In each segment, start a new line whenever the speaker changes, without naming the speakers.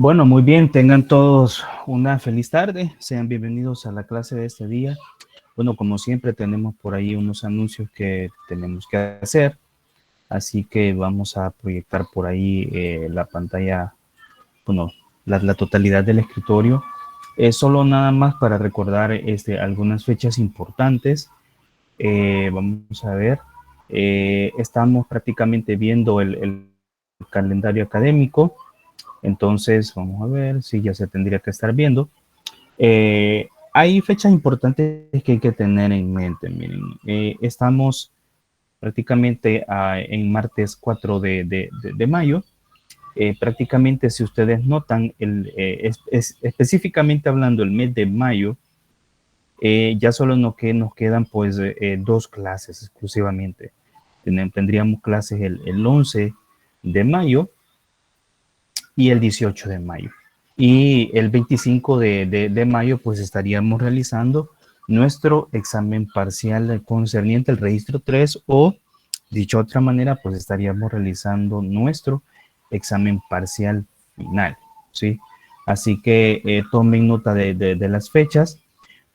Bueno, muy bien, tengan todos una feliz tarde, sean bienvenidos a la clase de este día. Bueno, como siempre tenemos por ahí unos anuncios que tenemos que hacer, así que vamos a proyectar por ahí la pantalla, bueno, la totalidad del escritorio. Es solo nada más para recordar algunas fechas importantes. Vamos a ver, estamos prácticamente viendo el calendario académico. Entonces, vamos a ver si ya se tendría que estar viendo. Hay fechas importantes que hay que tener en mente. Miren, estamos prácticamente en martes 4 de mayo. Prácticamente, si ustedes notan, específicamente hablando, el mes de mayo, ya solo nos quedan pues dos clases exclusivamente. Tendríamos clases el 11 de mayo y el 18 de mayo. Y el 25 de mayo, pues estaríamos realizando nuestro examen parcial concerniente al registro 3 o, dicho de otra manera, pues estaríamos realizando nuestro examen parcial final, ¿sí? Así que tomen nota de las fechas.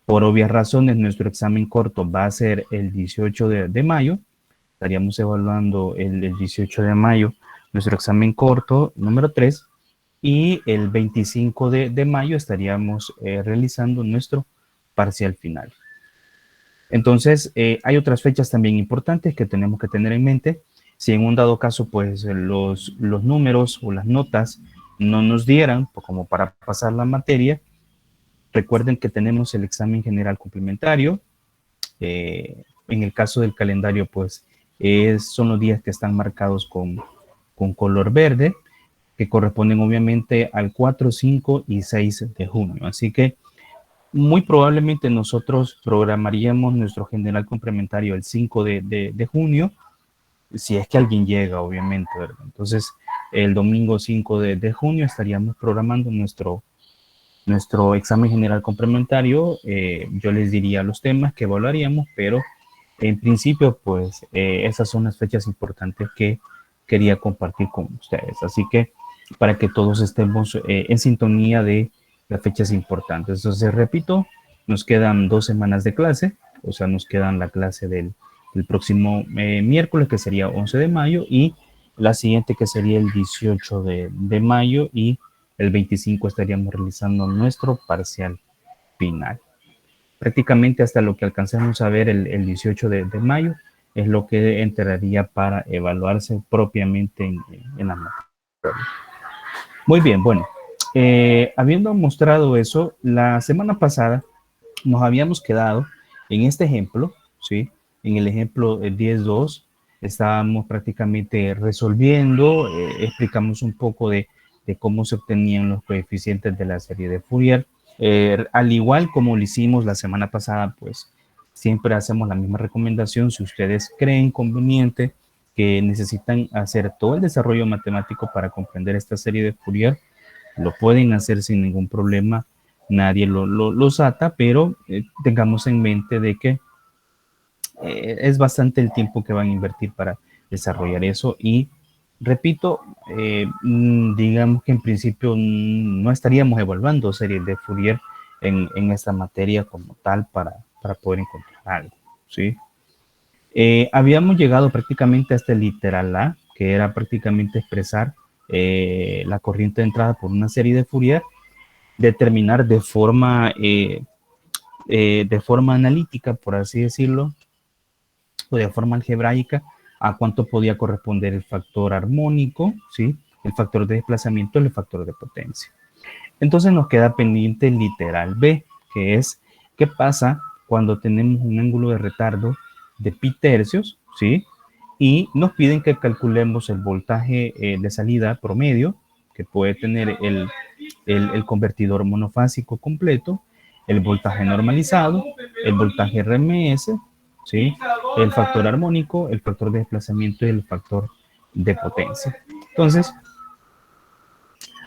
Por obvias razones, nuestro examen corto va a ser el 18 de mayo. Estaríamos evaluando el 18 de mayo nuestro examen corto número 3 y el 25 de mayo estaríamos realizando nuestro parcial final. Entonces, hay otras fechas también importantes que tenemos que tener en mente. Si en un dado caso, pues los números o las notas no nos dieran como para pasar la materia, recuerden que tenemos el examen general complementario. En el caso del calendario, pues son los días que están marcados con color verde, que corresponden obviamente al 4, 5 y 6 de junio. Así que muy probablemente nosotros programaríamos nuestro general complementario el 5 de junio, si es que alguien llega, obviamente, ¿verdad? Entonces, el domingo 5 de junio estaríamos programando nuestro examen general complementario. Yo les diría los temas que evaluaríamos, pero en principio, pues esas son las fechas importantes que quería compartir con ustedes. Así que para que todos estemos en sintonía de las fechas importantes. Entonces, repito, nos quedan 2 semanas de clase, o sea, nos quedan la clase del próximo miércoles, que sería 11 de mayo, y la siguiente, que sería el 18 de mayo, y el 25 estaríamos realizando nuestro parcial final. Prácticamente hasta lo que alcancemos a ver el 18 de mayo es lo que entraría para evaluarse propiamente en la materia. Muy bien, bueno, habiendo mostrado eso, la semana pasada nos habíamos quedado en este ejemplo, ¿sí? En el ejemplo 10.2, estábamos prácticamente resolviendo, explicamos un poco de cómo se obtenían los coeficientes de la serie de Fourier. Al igual como lo hicimos la semana pasada, pues siempre hacemos la misma recomendación. Si ustedes creen conveniente que necesitan hacer todo el desarrollo matemático para comprender esta serie de Fourier, lo pueden hacer sin ningún problema. Nadie los ata, pero tengamos en mente de que es bastante el tiempo que van a invertir para desarrollar eso. Y repito, digamos que en principio no estaríamos evaluando series de Fourier en esta materia como tal para poder encontrar algo, ¿sí? Habíamos llegado prácticamente hasta el literal A, que era prácticamente expresar la corriente de entrada por una serie de Fourier, determinar de forma analítica, por así decirlo, o de forma algebraica, a cuánto podía corresponder el factor armónico, ¿sí? El factor de desplazamiento y el factor de potencia. Entonces nos queda pendiente el literal B, que es qué pasa cuando tenemos un ángulo de retardo de pi tercios, ¿sí? Y nos piden que calculemos el voltaje de salida promedio que puede tener el convertidor monofásico completo, el voltaje normalizado, el voltaje RMS, ¿sí? El factor armónico, el factor de desplazamiento y el factor de potencia. Entonces,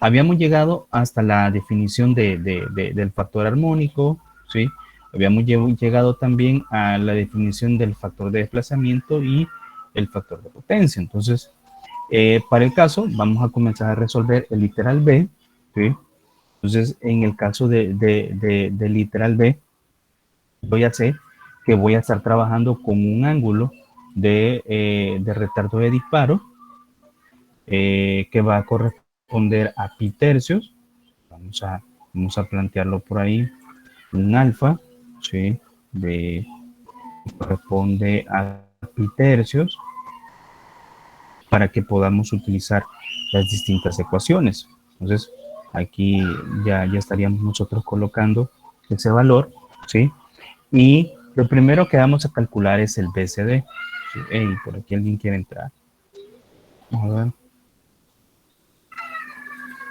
habíamos llegado hasta la definición del factor armónico, ¿sí? Habíamos llegado también a la definición del factor de desplazamiento y el factor de potencia. Entonces, para el caso, vamos a comenzar a resolver el literal B. ¿sí? Entonces, en el caso de literal B, yo ya sé que voy a estar trabajando con un ángulo de retardo de disparo que va a corresponder a pi tercios. Vamos a plantearlo por ahí. Un alfa, ¿sí? Corresponde a pi tercios para que podamos utilizar las distintas ecuaciones. Entonces, aquí ya estaríamos nosotros colocando ese valor, ¿sí? Y lo primero que vamos a calcular es el BCD. ¿Sí? Hey, por aquí alguien quiere entrar. Vamos a ver.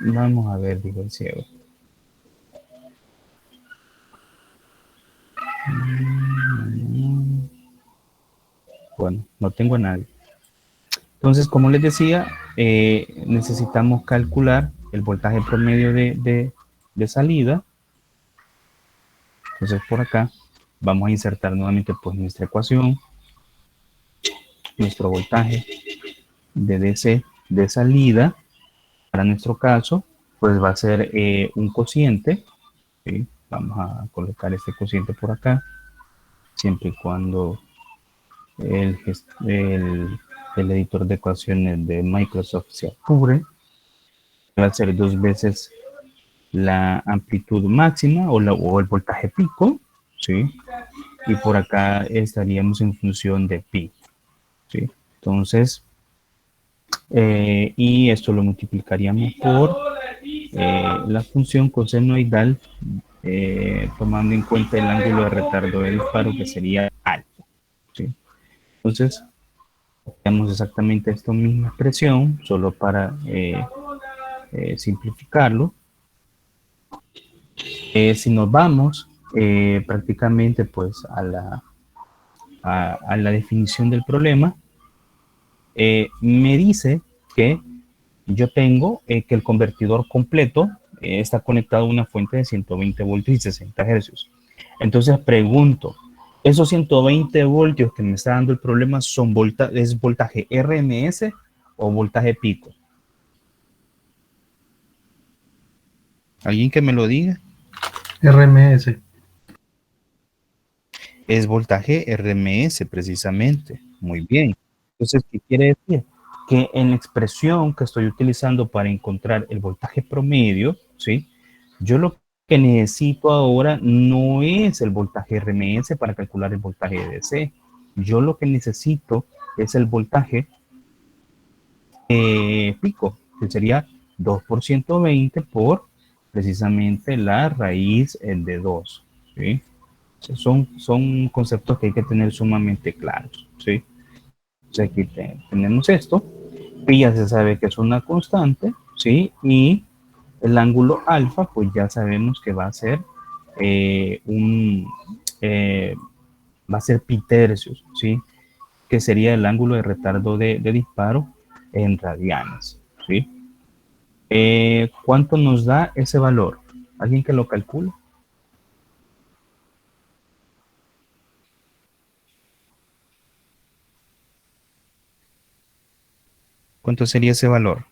Vamos a ver, dijo el ciego. Bueno, no tengo a nadie. Entonces, como les decía, necesitamos calcular el voltaje promedio de salida. Entonces, por acá vamos a insertar nuevamente pues nuestra ecuación, nuestro voltaje de DC de salida. Para nuestro caso, pues va a ser un cociente. ¿Sí? Vamos a colocar este cociente por acá, siempre y cuando el, el editor de ecuaciones de Microsoft se apure. Va a ser 2 veces la amplitud máxima o el voltaje pico, ¿sí? Y por acá estaríamos en función de pi, ¿sí? Entonces, y esto lo multiplicaríamos por la función cosenoidal, tomando en cuenta el ángulo de retardo de disparo, que sería alfa, ¿sí? Entonces, tenemos exactamente esta misma expresión, solo para simplificarlo. Si nos vamos prácticamente pues a la definición del problema, me dice que yo tengo que el convertidor completo está conectado a una fuente de 120 voltios y 60 hercios. Entonces pregunto, ¿esos 120 voltios que me está dando el problema es voltaje RMS o voltaje pico? ¿Alguien que me lo diga?
RMS.
Es voltaje RMS precisamente. Muy bien. Entonces, ¿qué quiere decir? Que en la expresión que estoy utilizando para encontrar el voltaje promedio, ¿sí? Yo lo que necesito ahora no es el voltaje RMS para calcular el voltaje de DC. Yo lo que necesito es el voltaje pico, que sería 2 por 120 por precisamente la raíz de 2, ¿sí? Son conceptos que hay que tener sumamente claros, ¿sí? Entonces aquí tenemos esto, pi ya se sabe que es una constante, ¿sí? Y el ángulo alfa, pues ya sabemos que va a ser va a ser pi tercios, ¿sí? Que sería el ángulo de retardo de disparo en radianes, ¿sí? ¿Cuánto nos da ese valor? ¿Alguien que lo calcule? ¿Cuánto sería ese valor?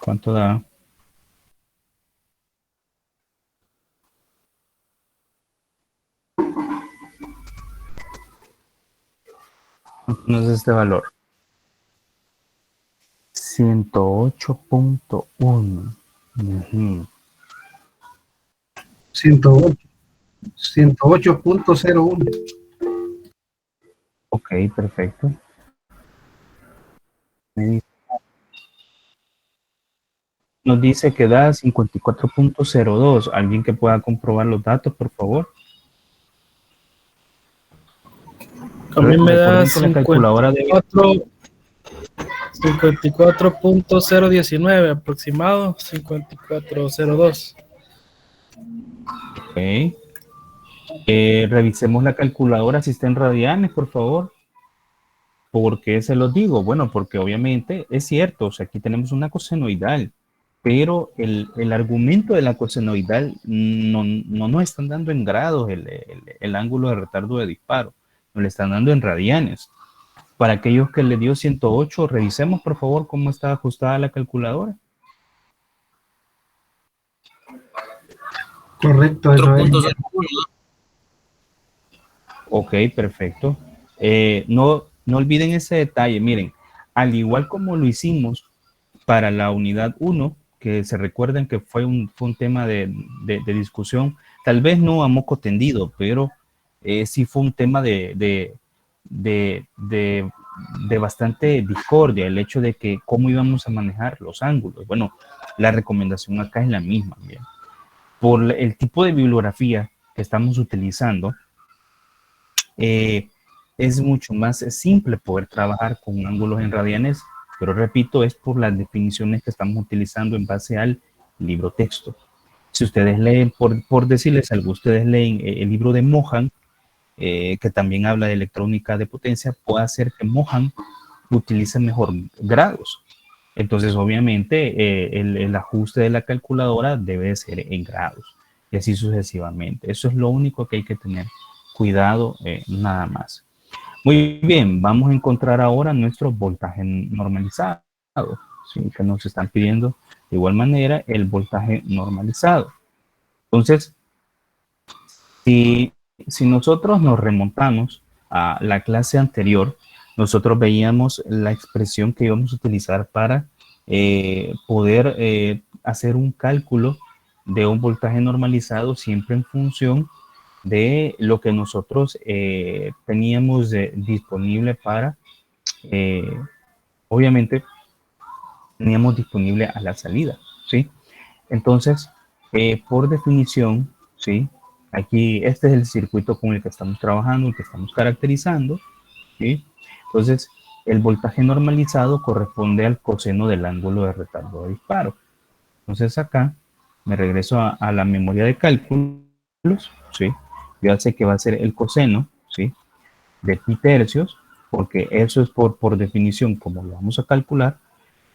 ¿Cuánto da? ¿No es este valor? 108.1.
108. 108.01.
Ok, perfecto. Nos dice que da 54.02. ¿Alguien que pueda comprobar los datos, por favor?
A mí me da
Recuerden que la calculadora de
54.019 aproximado, 54.02.
Ok. Revisemos la calculadora si está en radianes, por favor. ¿Por qué se los digo? Bueno, porque obviamente es cierto, o sea, aquí tenemos una cosenoidal, pero el argumento de la cosenoidal no nos están dando en grados el ángulo de retardo de disparo, nos le están dando en radianes. Para aquellos que le dio 108, revisemos por favor cómo está ajustada la calculadora.
Correcto, eso es.
4.01.
Ok, perfecto. No olviden ese detalle. Miren, al igual como lo hicimos para la unidad 1, que se recuerden que fue un tema de discusión, tal vez no a moco tendido, pero sí fue un tema de bastante discordia, el hecho de que cómo íbamos a manejar los ángulos. Bueno, la recomendación acá es la misma. Bien. Por el tipo de bibliografía que estamos utilizando, es mucho más simple poder trabajar con ángulos en radianes, pero repito, es por las definiciones que estamos utilizando en base al libro texto. Si ustedes leen, por decirles algo, ustedes leen el libro de Mohan, que también habla de electrónica de potencia, puede hacer que Mohan utilice mejor grados. Entonces, obviamente, el ajuste de la calculadora debe ser en grados y así sucesivamente. Eso es lo único que hay que tener cuidado, nada más. Muy bien, vamos a encontrar ahora nuestro voltaje normalizado, ¿sí? Que nos están pidiendo de igual manera el voltaje normalizado. Entonces, si nosotros nos remontamos a la clase anterior, nosotros veíamos la expresión que íbamos a utilizar para poder hacer un cálculo de un voltaje normalizado siempre en función de lo que nosotros teníamos disponible para, obviamente, teníamos disponible a la salida, ¿sí? Entonces, por definición, ¿sí? Aquí, este es el circuito con el que estamos trabajando, el que estamos caracterizando, ¿sí? Entonces, el voltaje normalizado corresponde al coseno del ángulo de retardo de disparo. Entonces, acá me regreso a la memoria de cálculos, ¿sí? Yo sé que va a ser el coseno, ¿sí? De pi tercios, porque eso es por definición como lo vamos a calcular,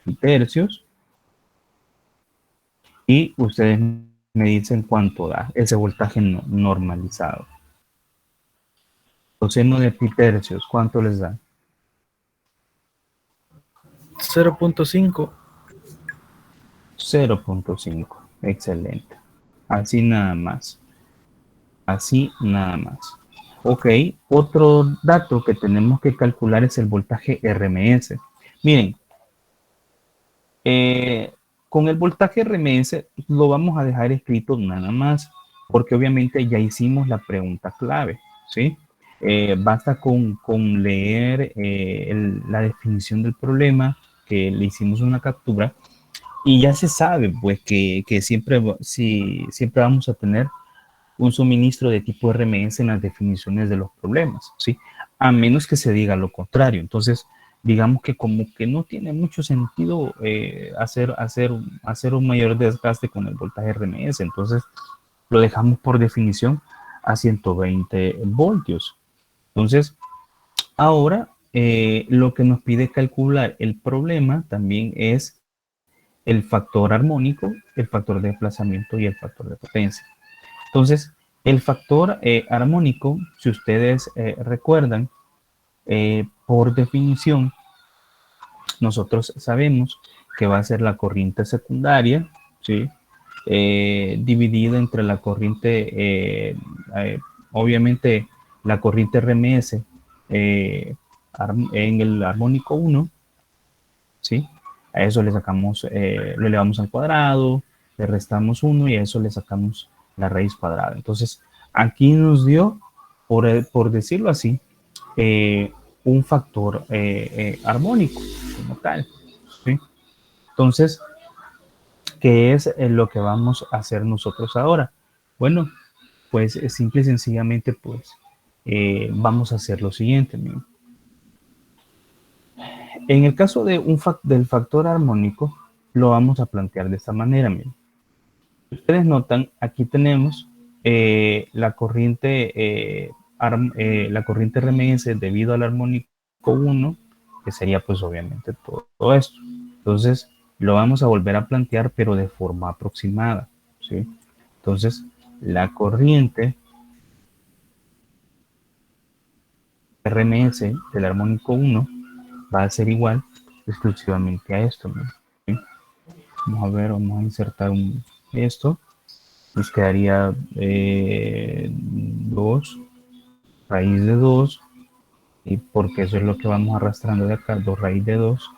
pi tercios, y ustedes me dicen cuánto da ese voltaje normalizado. Coseno de pi tercios, ¿cuánto les da?
0.5.
0.5, excelente. Así nada más. Así nada más. Ok, otro dato que tenemos que calcular es el voltaje RMS. Miren, con el voltaje RMS lo vamos a dejar escrito nada más, porque obviamente ya hicimos la pregunta clave, ¿sí? Basta con leer la definición del problema, que le hicimos una captura, y ya se sabe, pues, que siempre vamos a tener un suministro de tipo RMS en las definiciones de los problemas, ¿sí? A menos que se diga lo contrario. Entonces, digamos que como que no tiene mucho sentido hacer un mayor desgaste con el voltaje RMS. Entonces, lo dejamos por definición a 120 voltios. Entonces, ahora lo que nos pide calcular el problema también es el factor armónico, el factor de desplazamiento y el factor de potencia. Entonces, el factor armónico, si ustedes recuerdan, por definición, nosotros sabemos que va a ser la corriente secundaria, ¿sí? Dividida entre la corriente, obviamente, la corriente RMS en el armónico 1, ¿sí? A eso le sacamos, lo elevamos al cuadrado, le restamos 1 y a eso le sacamos la raíz cuadrada. Entonces, aquí nos dio, por decirlo así, un factor armónico como tal, ¿sí? Entonces, ¿qué es lo que vamos a hacer nosotros ahora? Bueno, pues simple y sencillamente, pues, vamos a hacer lo siguiente, miren. En el caso de del factor armónico, lo vamos a plantear de esta manera, miren. Ustedes notan, aquí tenemos la corriente RMS debido al armónico 1, que sería pues obviamente todo esto. Entonces, lo vamos a volver a plantear, pero de forma aproximada, ¿sí? Entonces, la corriente RMS del armónico 1 va a ser igual exclusivamente a esto, ¿no? ¿Sí? Vamos a ver, vamos a insertar esto. Nos quedaría 2 raíz de 2, y porque eso es lo que vamos arrastrando de acá, 2 raíz de 2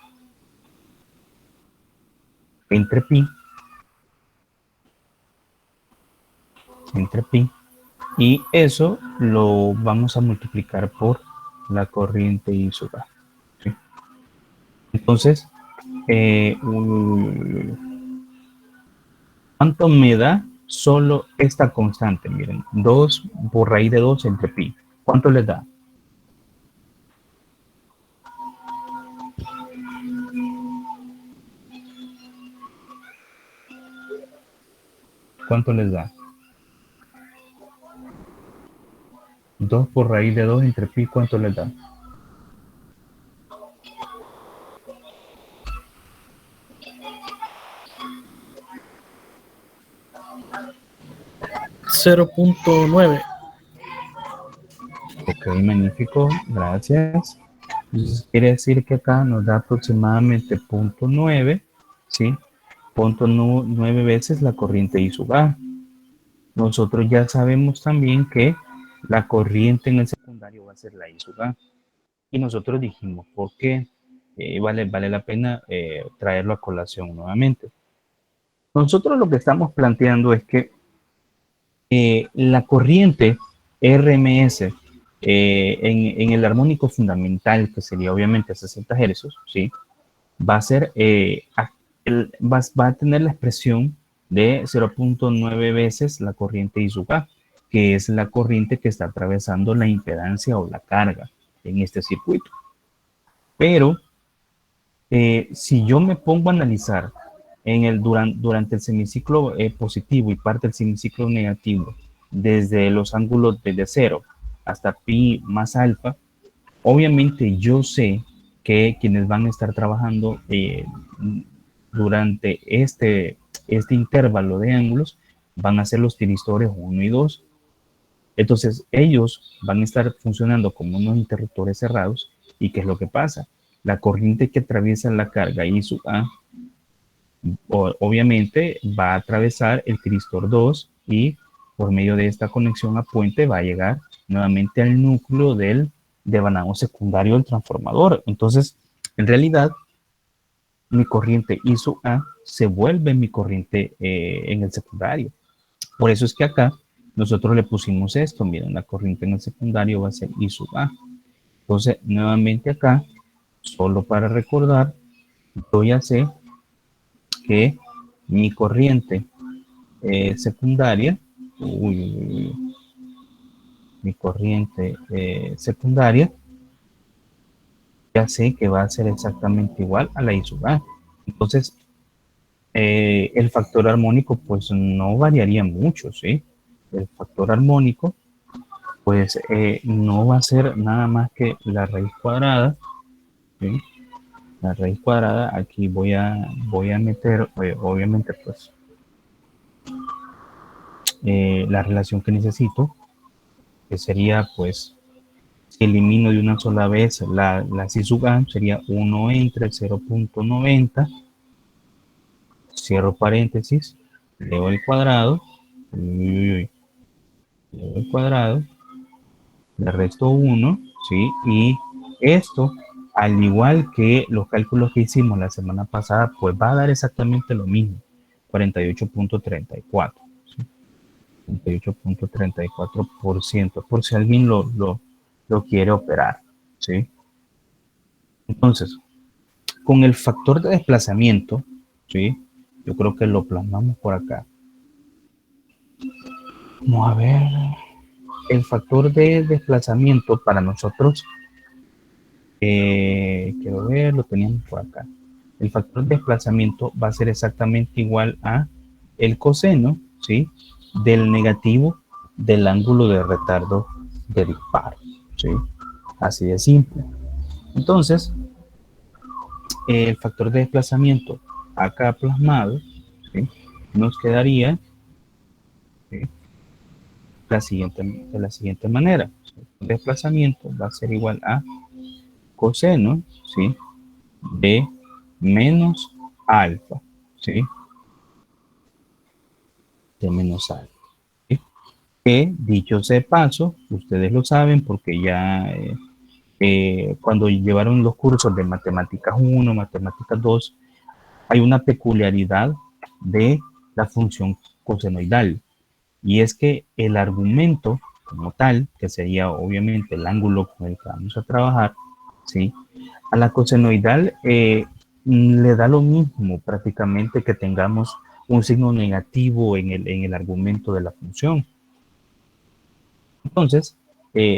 entre pi, y eso lo vamos a multiplicar por la corriente I sub A, ¿sí? Entonces, ¿cuánto me da solo esta constante? Miren, 2 por raíz de 2 entre pi. ¿Cuánto les da? ¿Cuánto les da? 2 por raíz de 2 entre pi, ¿cuánto les da?
$0.9.
Ok, magnífico, gracias. Entonces quiere decir que acá nos da aproximadamente 0.9, ¿sí? 0.9 veces la corriente I sub A. Nosotros ya sabemos también que la corriente en el secundario va a ser la I sub A. Y nosotros dijimos, ¿por qué? Vale la pena traerlo a colación nuevamente. Nosotros lo que estamos planteando es que la corriente RMS en el armónico fundamental, que sería obviamente a 60 Hz, ¿sí? Va a ser, va a tener la expresión de 0.9 veces la corriente I sub A, que es la corriente que está atravesando la impedancia o la carga en este circuito. Pero si yo me pongo a analizar durante el semiciclo positivo y parte del semiciclo negativo, desde los ángulos desde 0 hasta pi más alfa, obviamente yo sé que quienes van a estar trabajando durante este intervalo de ángulos van a ser los tiristores 1 y 2. Entonces ellos van a estar funcionando como unos interruptores cerrados. ¿Y qué es lo que pasa? La corriente que atraviesa la carga I sub A obviamente va a atravesar el tiristor 2 y por medio de esta conexión a puente va a llegar nuevamente al núcleo del devanado secundario del transformador. Entonces, en realidad, mi corriente I sub A se vuelve mi corriente en el secundario. Por eso es que acá nosotros le pusimos esto. Miren, la corriente en el secundario va a ser I sub A. Entonces, nuevamente acá, solo para recordar, yo ya sé que mi corriente secundaria, mi corriente secundaria, ya sé que va a ser exactamente igual a la I sub A. Entonces, el factor armónico pues no variaría mucho, ¿sí? El factor armónico pues no va a ser nada más que la raíz cuadrada, ¿sí? La raíz cuadrada, aquí voy a meter, obviamente pues la relación que necesito, que sería pues, si elimino de una sola vez la I sub A, sería 1 entre 0.90, cierro paréntesis, leo el cuadrado, leo el cuadrado, le resto 1, ¿sí? Y esto, al igual que los cálculos que hicimos la semana pasada, pues va a dar exactamente lo mismo, 48.34, ¿sí? 48.34%, por si alguien lo quiere operar, ¿sí? Entonces, con el factor de desplazamiento, ¿sí? Yo creo que lo plasmamos por acá. Vamos a ver. El factor de desplazamiento para nosotros, quiero ver, lo teníamos por acá. El factor de desplazamiento va a ser exactamente igual a el coseno, ¿sí? Del negativo del ángulo de retardo de disparo, ¿sí? Así de simple. Entonces, el factor de desplazamiento acá plasmado, ¿sí? Nos quedaría, ¿sí? De la siguiente manera. El desplazamiento va a ser igual a coseno, ¿sí? De menos alfa, ¿sí? De menos alfa. ¿Sí? Que dicho sea de paso, ustedes lo saben porque ya cuando llevaron los cursos de matemáticas 1, matemáticas 2, hay una peculiaridad de la función cosenoidal, y es que el argumento como tal, que sería obviamente el ángulo con el que vamos a trabajar, ¿sí? A la cosenoidal le da lo mismo prácticamente que tengamos un signo negativo en el argumento de la función. Entonces,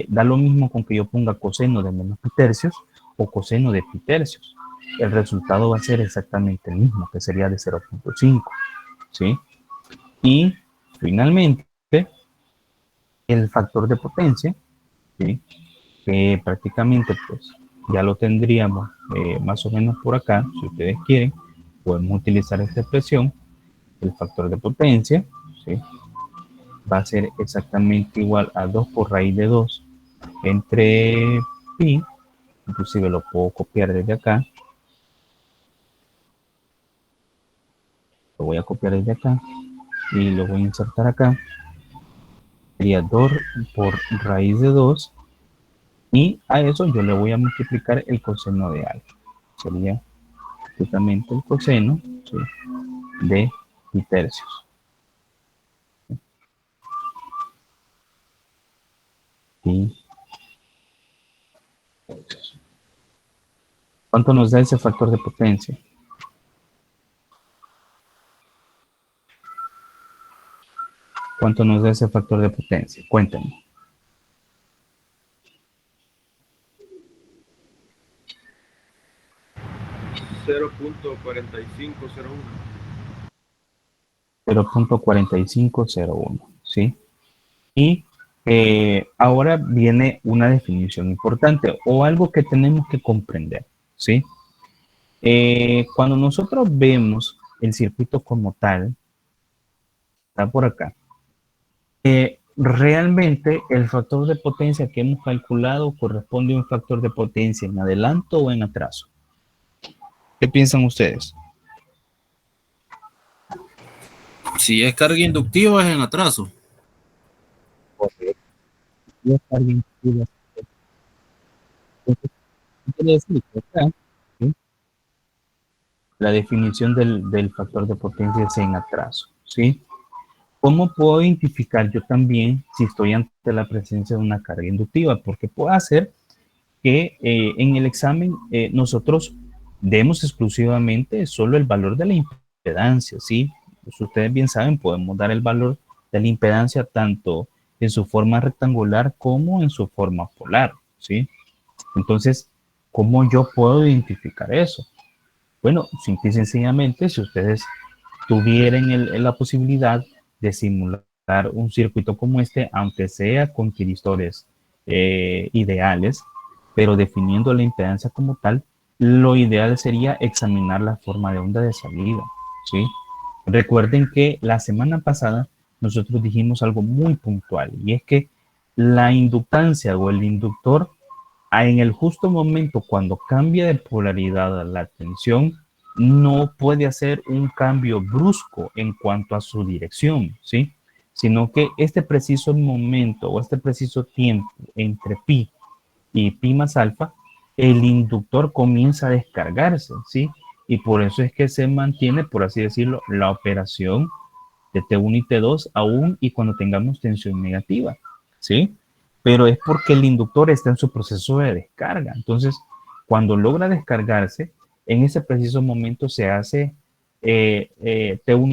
da lo mismo con que yo ponga coseno de menos pi tercios o coseno de pi tercios. El resultado va a ser exactamente el mismo, que sería de 0.5, ¿sí? Y finalmente, el factor de potencia, ¿sí? Que prácticamente pues ya lo tendríamos más o menos por acá. Si ustedes quieren, podemos utilizar esta expresión. El factor de potencia, ¿sí? Va a ser exactamente igual a 2 por raíz de 2 entre pi. Inclusive lo puedo copiar desde acá. Lo voy a copiar desde acá y lo voy a insertar acá. Sería 2 por raíz de 2, y a eso yo le voy a multiplicar el coseno de alfa. Sería justamente el coseno, ¿sí? De pi tercios. Pi tercios. ¿Cuánto nos da ese factor de potencia? ¿Cuánto nos da ese factor de potencia? Cuéntenme.
0.4501.
0.4501, ¿sí? Y ahora viene una definición importante o algo que tenemos que comprender, ¿sí? Cuando nosotros vemos el circuito como tal, está por acá, realmente el factor de potencia que hemos calculado corresponde a un factor de potencia en adelanto o en atraso. ¿Qué piensan ustedes?
Si es carga inductiva es en atraso.
Correcto. Y es alguien que quiere hacer- Entonces, ¿qué quiere decir? Que acá, ¿sí? La definición del factor de potencia es en atraso, ¿sí? ¿Cómo puedo identificar yo también si estoy ante la presencia de una carga inductiva? Porque puede hacer que en el examen nosotros demos exclusivamente solo el valor de la impedancia, ¿sí? Pues ustedes bien saben, podemos dar el valor de la impedancia tanto en su forma rectangular como en su forma polar, ¿sí? Entonces, ¿cómo yo puedo identificar eso? Bueno, simple y sencillamente, si ustedes tuvieran la posibilidad de simular un circuito como este, aunque sea con tiristores ideales, pero definiendo la impedancia como tal, lo ideal sería examinar la forma de onda de salida, ¿sí? Recuerden que la semana pasada nosotros dijimos algo muy puntual, y es que la inductancia o el inductor, en el justo momento cuando cambia de polaridad a la tensión, no puede hacer un cambio brusco en cuanto a su dirección, ¿sí? Sino que este preciso momento o este preciso tiempo entre pi y pi más alfa, el inductor comienza a descargarse, ¿sí? Y por eso es que se mantiene, por así decirlo, la operación de T1 y T2 aún y cuando tengamos tensión negativa, ¿sí? Pero es porque el inductor está en su proceso de descarga. Entonces, cuando logra descargarse, en ese preciso momento se hace, T1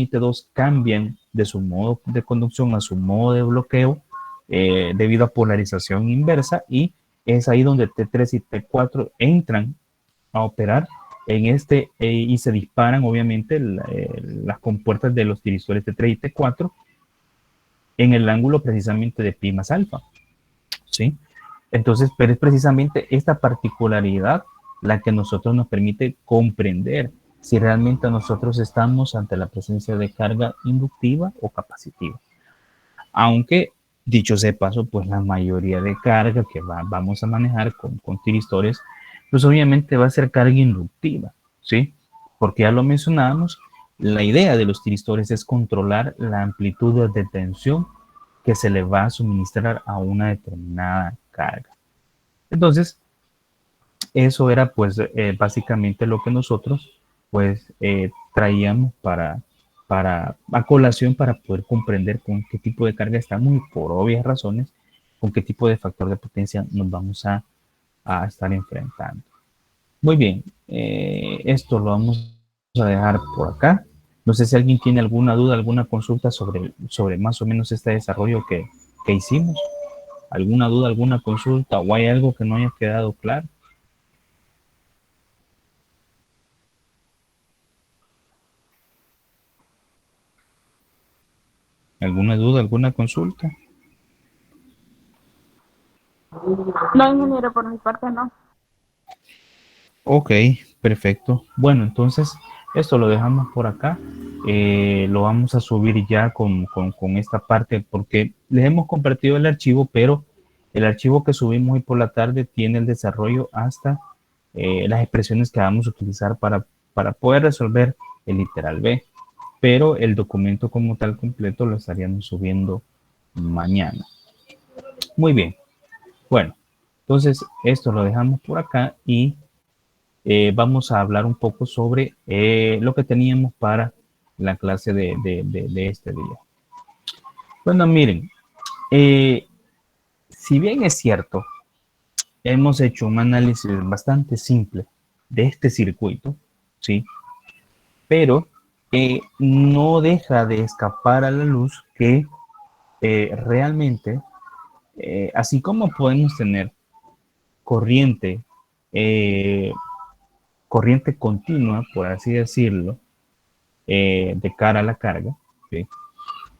y T2 cambian de su modo de conducción a su modo de bloqueo debido a polarización inversa, y es ahí donde T3 y T4 entran a operar en y se disparan obviamente las compuertas de los tirisores T3 y T4 en el ángulo precisamente de pi más alfa, ¿sí? Entonces, pero es precisamente esta particularidad la que nosotros nos permite comprender si realmente nosotros estamos ante la presencia de carga inductiva o capacitiva. Aunque, dicho sea de paso, pues la mayoría de carga que vamos a manejar con tiristores, pues obviamente va a ser carga inductiva, ¿sí? Porque ya lo mencionábamos, la idea de los tiristores es controlar la amplitud de tensión que se le va a suministrar a una determinada carga. Entonces, eso era pues básicamente lo que nosotros pues traíamos para a colación para poder comprender con qué tipo de carga estamos y por obvias razones con qué tipo de factor de potencia nos vamos a estar enfrentando. Muy bien, esto lo vamos a dejar por acá. No sé si alguien tiene alguna duda, alguna consulta sobre más o menos este desarrollo que hicimos. ¿Alguna duda, alguna consulta o hay algo que no haya quedado claro? ¿Alguna duda, alguna consulta?
No, ingeniero, por mi parte no.
Ok, perfecto. Bueno, entonces esto lo dejamos por acá. Lo vamos a subir ya con esta parte porque les hemos compartido el archivo, pero el archivo que subimos hoy por la tarde tiene el desarrollo hasta las expresiones que vamos a utilizar para poder resolver el literal B. Pero el documento como tal completo lo estaríamos subiendo mañana. Muy bien. Bueno, entonces esto lo dejamos por acá y vamos a hablar un poco sobre lo que teníamos para la clase de este día. Bueno, miren, si bien es cierto, hemos hecho un análisis bastante simple de este circuito, ¿sí? Pero no deja de escapar a la luz que realmente, así como podemos tener corriente, corriente continua, por así decirlo, de cara a la carga, ¿sí?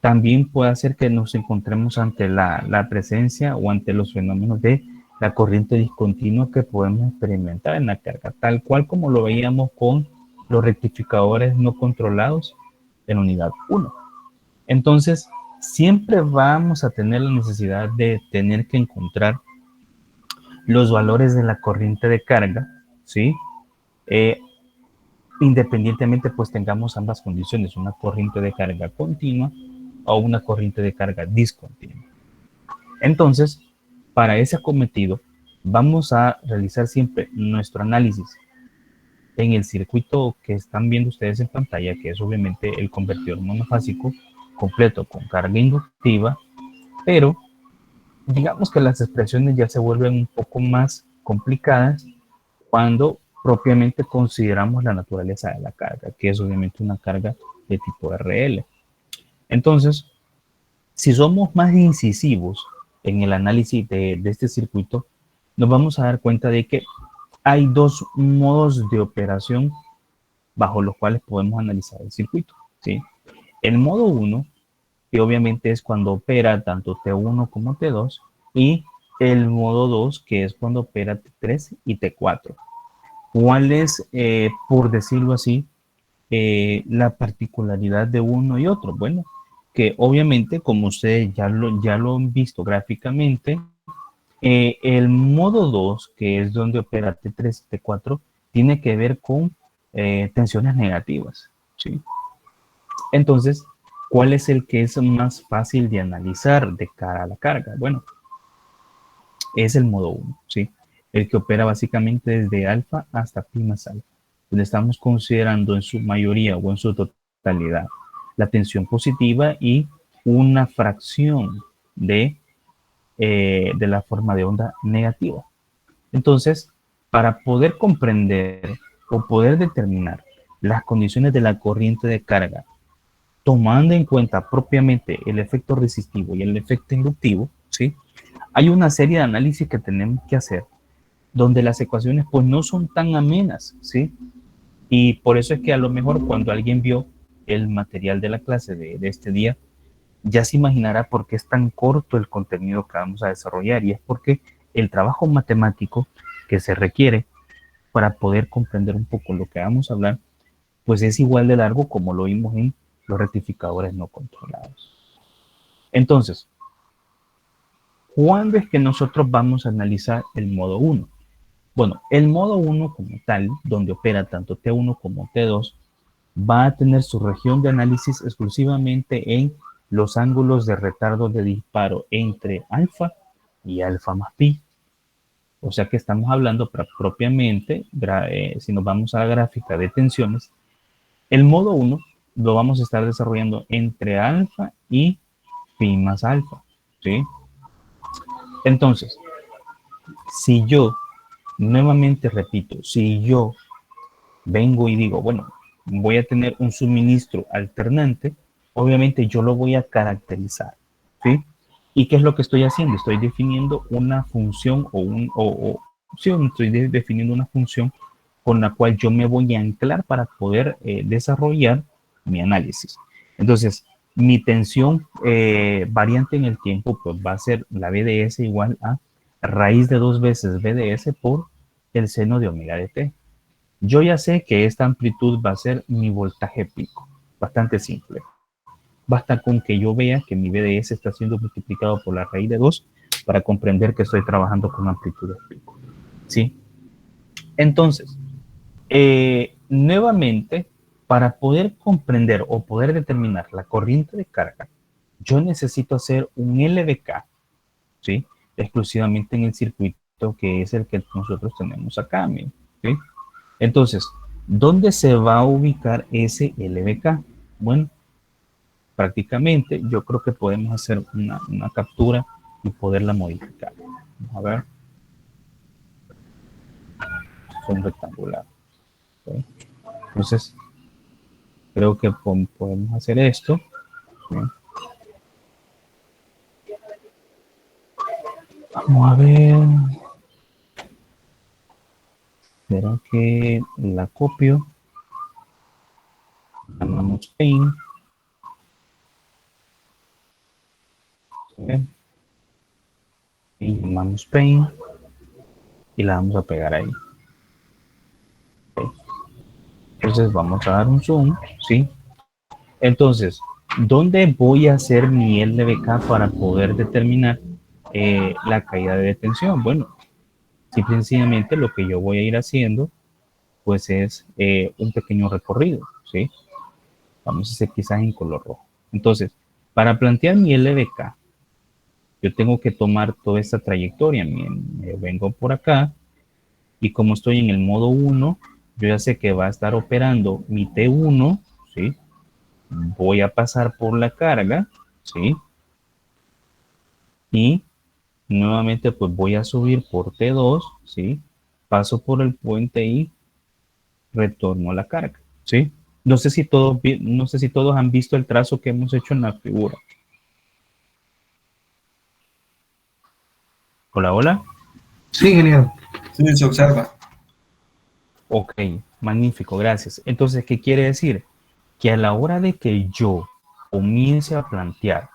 También puede hacer que nos encontremos ante la presencia o ante los fenómenos de la corriente discontinua que podemos experimentar en la carga, tal cual como lo veíamos con los rectificadores no controlados en unidad 1. Entonces, siempre vamos a tener la necesidad de tener que encontrar los valores de la corriente de carga, ¿sí? Eh, Independientemente pues tengamos ambas condiciones, una corriente de carga continua o una corriente de carga discontinua. Entonces, para ese cometido, vamos a realizar siempre nuestro análisis en el circuito que están viendo ustedes en pantalla, que es obviamente el convertidor monofásico completo con carga inductiva, pero digamos que las expresiones ya se vuelven un poco más complicadas cuando propiamente consideramos la naturaleza de la carga, que es obviamente una carga de tipo RL. Entonces, si somos más incisivos en el análisis de este circuito, nos vamos a dar cuenta de que hay dos modos de operación bajo los cuales podemos analizar el circuito, ¿sí? El modo 1, que obviamente es cuando opera tanto T1 como T2, y el modo 2, que es cuando opera T3 y T4. ¿Cuál es, por decirlo así, la particularidad de uno y otro? Bueno, que obviamente, como ustedes ya lo han visto gráficamente, el modo 2, que es donde opera T3 y T4, tiene que ver con tensiones negativas, ¿sí? Entonces, ¿cuál es el que es más fácil de analizar de cara a la carga? Bueno, es el modo 1, ¿sí? El que opera básicamente desde alfa hasta pi más alfa, donde estamos considerando en su mayoría o en su totalidad la tensión positiva y una fracción de la forma de onda negativa. Entonces, para poder comprender o poder determinar las condiciones de la corriente de carga, tomando en cuenta propiamente el efecto resistivo y el efecto inductivo, ¿sí? Hay una serie de análisis que tenemos que hacer donde las ecuaciones pues no son tan amenas, ¿sí? Y por eso es que a lo mejor cuando alguien vio el material de la clase de este día, ya se imaginará por qué es tan corto el contenido que vamos a desarrollar, y es porque el trabajo matemático que se requiere para poder comprender un poco lo que vamos a hablar pues es igual de largo como lo vimos en los rectificadores no controlados. Entonces, ¿cuándo es que nosotros vamos a analizar el modo 1? Bueno, el modo 1 como tal, donde opera tanto T1 como T2, va a tener su región de análisis exclusivamente en los ángulos de retardo de disparo entre alfa y alfa más pi. O sea que estamos hablando propiamente, si nos vamos a la gráfica de tensiones, el modo 1 lo vamos a estar desarrollando entre alfa y pi más alfa, ¿sí? Entonces, si yo, nuevamente repito, si yo vengo y digo, bueno, voy a tener un suministro alternante, obviamente yo lo voy a caracterizar, ¿sí? ¿Y qué es lo que estoy haciendo? Estoy definiendo una función estoy definiendo una función con la cual yo me voy a anclar para poder desarrollar mi análisis. Entonces, mi tensión variante en el tiempo pues va a ser la BDS igual a raíz de 2 veces BDS por el seno de omega de t. Yo ya sé que esta amplitud va a ser mi voltaje pico, bastante simple. Basta con que yo vea que mi BDS está siendo multiplicado por la raíz de 2 para comprender que estoy trabajando con amplitudes pico, ¿sí? Entonces, nuevamente, para poder comprender o poder determinar la corriente de carga, yo necesito hacer un LBK, ¿sí? Exclusivamente en el circuito que es el que nosotros tenemos acá, ¿sí? Entonces, ¿dónde se va a ubicar ese LBK? Bueno, prácticamente yo creo que podemos hacer una captura y poderla modificar. Vamos a ver. Son rectangulares. ¿Sí? Entonces, creo que podemos hacer esto. ¿Sí? Vamos a ver. Espera que la copio. Llamamos Paint. ¿Sí? Y llamamos Paint. Y la vamos a pegar ahí. ¿Sí? Entonces vamos a dar un zoom. ¿Sí? Entonces, ¿dónde voy a hacer mi LBK para poder determinar la caída de detención? Bueno, simple y sencillamente lo que yo voy a ir haciendo pues es un pequeño recorrido, ¿sí? Vamos a hacer quizás en color rojo. Entonces, para plantear mi LBK, yo tengo que tomar toda esta trayectoria. Me vengo por acá y como estoy en el modo 1, yo ya sé que va a estar operando mi T1, ¿sí? Voy a pasar por la carga, ¿sí? Y nuevamente pues voy a subir por T2, ¿sí? Paso por el puente y retorno a la carga, ¿sí? No sé si todos han visto el trazo que hemos hecho en la figura. Hola, hola.
Sí, genial.
Sí, se observa.
Ok, magnífico, gracias. Entonces, ¿qué quiere decir? Que a la hora de que yo comience a plantear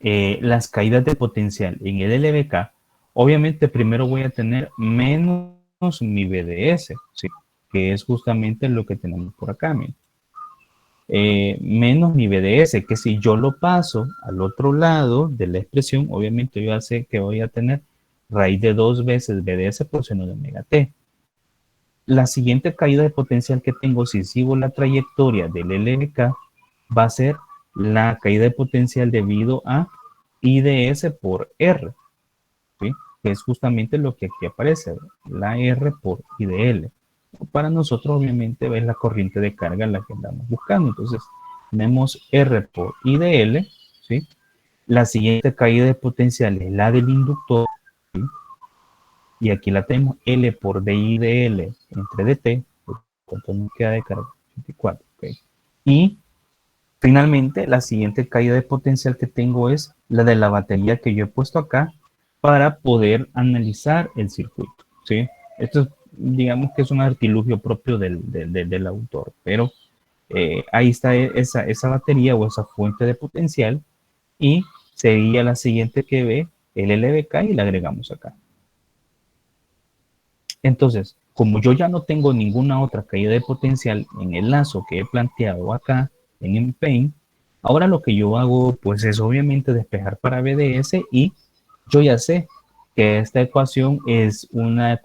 las caídas de potencial en el LBK, obviamente primero voy a tener menos mi BDS, ¿sí? Que es justamente lo que tenemos por acá, menos mi BDS, que si yo lo paso al otro lado de la expresión, obviamente yo ya sé que voy a tener raíz de 2 veces BDS por seno de omega t. La siguiente caída de potencial que tengo, si sigo la trayectoria del LBK, va a ser la caída de potencial debido a IDS por R, ¿sí? Que es justamente lo que aquí aparece, la R por IDL. Para nosotros, obviamente, es la corriente de carga la que andamos buscando. Entonces, tenemos R por IDL, ¿sí? La siguiente caída de potencial es la del inductor, ¿sí? Y aquí la tenemos L por DIDL entre DT, ¿cuánto nos queda de carga? 24, ¿ok? Y finalmente, la siguiente caída de potencial que tengo es la de la batería que yo he puesto acá para poder analizar el circuito, ¿sí? Esto es, digamos que es un artilugio propio del autor, pero ahí está esa batería o esa fuente de potencial y sería la siguiente que ve el LBK y la agregamos acá. Entonces, como yo ya no tengo ninguna otra caída de potencial en el lazo que he planteado acá en Empeño, ahora lo que yo hago pues es obviamente despejar para BDS y yo ya sé que esta ecuación es una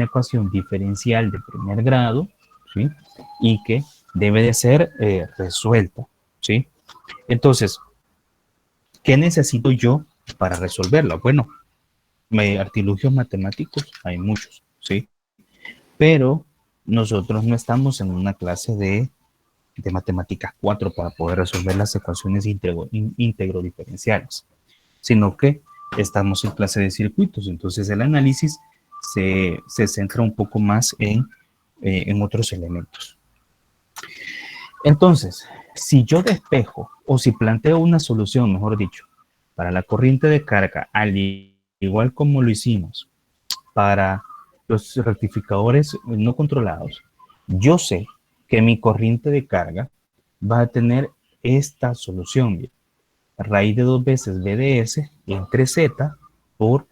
ecuación diferencial de primer grado, ¿sí? Y que debe de ser resuelta, ¿sí? Entonces, ¿qué necesito yo para resolverla? Bueno, artilugios matemáticos hay muchos, ¿sí? Pero nosotros no estamos en una clase de matemáticas 4 para poder resolver las ecuaciones íntegro diferenciales, sino que estamos en clase de circuitos, entonces el análisis se centra un poco más en otros elementos. Entonces, si yo despejo o si planteo una solución, mejor dicho, para la corriente de carga, al igual como lo hicimos para los rectificadores no controlados, yo sé que mi corriente de carga va a tener esta solución. Raíz de 2 veces BDS entre Z por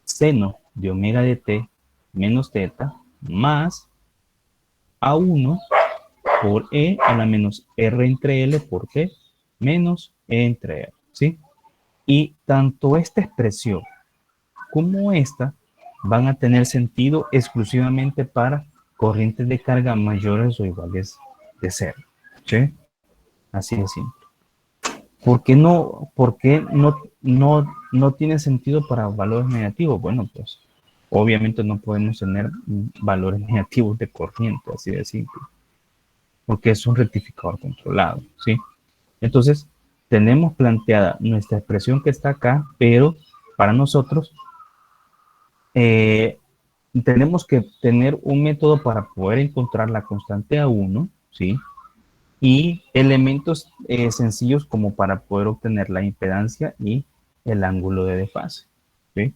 seno de omega de t menos teta más A1 por E a la menos R entre L por T menos E entre R, ¿sí? Y tanto esta expresión como esta van a tener sentido exclusivamente para corrientes de carga mayores o iguales de cero, ¿sí? Así de simple. ¿Por qué no tiene sentido para valores negativos? Bueno, pues obviamente no podemos tener valores negativos de corriente, así de simple, porque es un rectificador controlado, ¿sí? Entonces, tenemos planteada nuestra expresión que está acá, pero para nosotros tenemos que tener un método para poder encontrar la constante A1, ¿sí? Y elementos sencillos como para poder obtener la impedancia y el ángulo de desfase, ¿sí?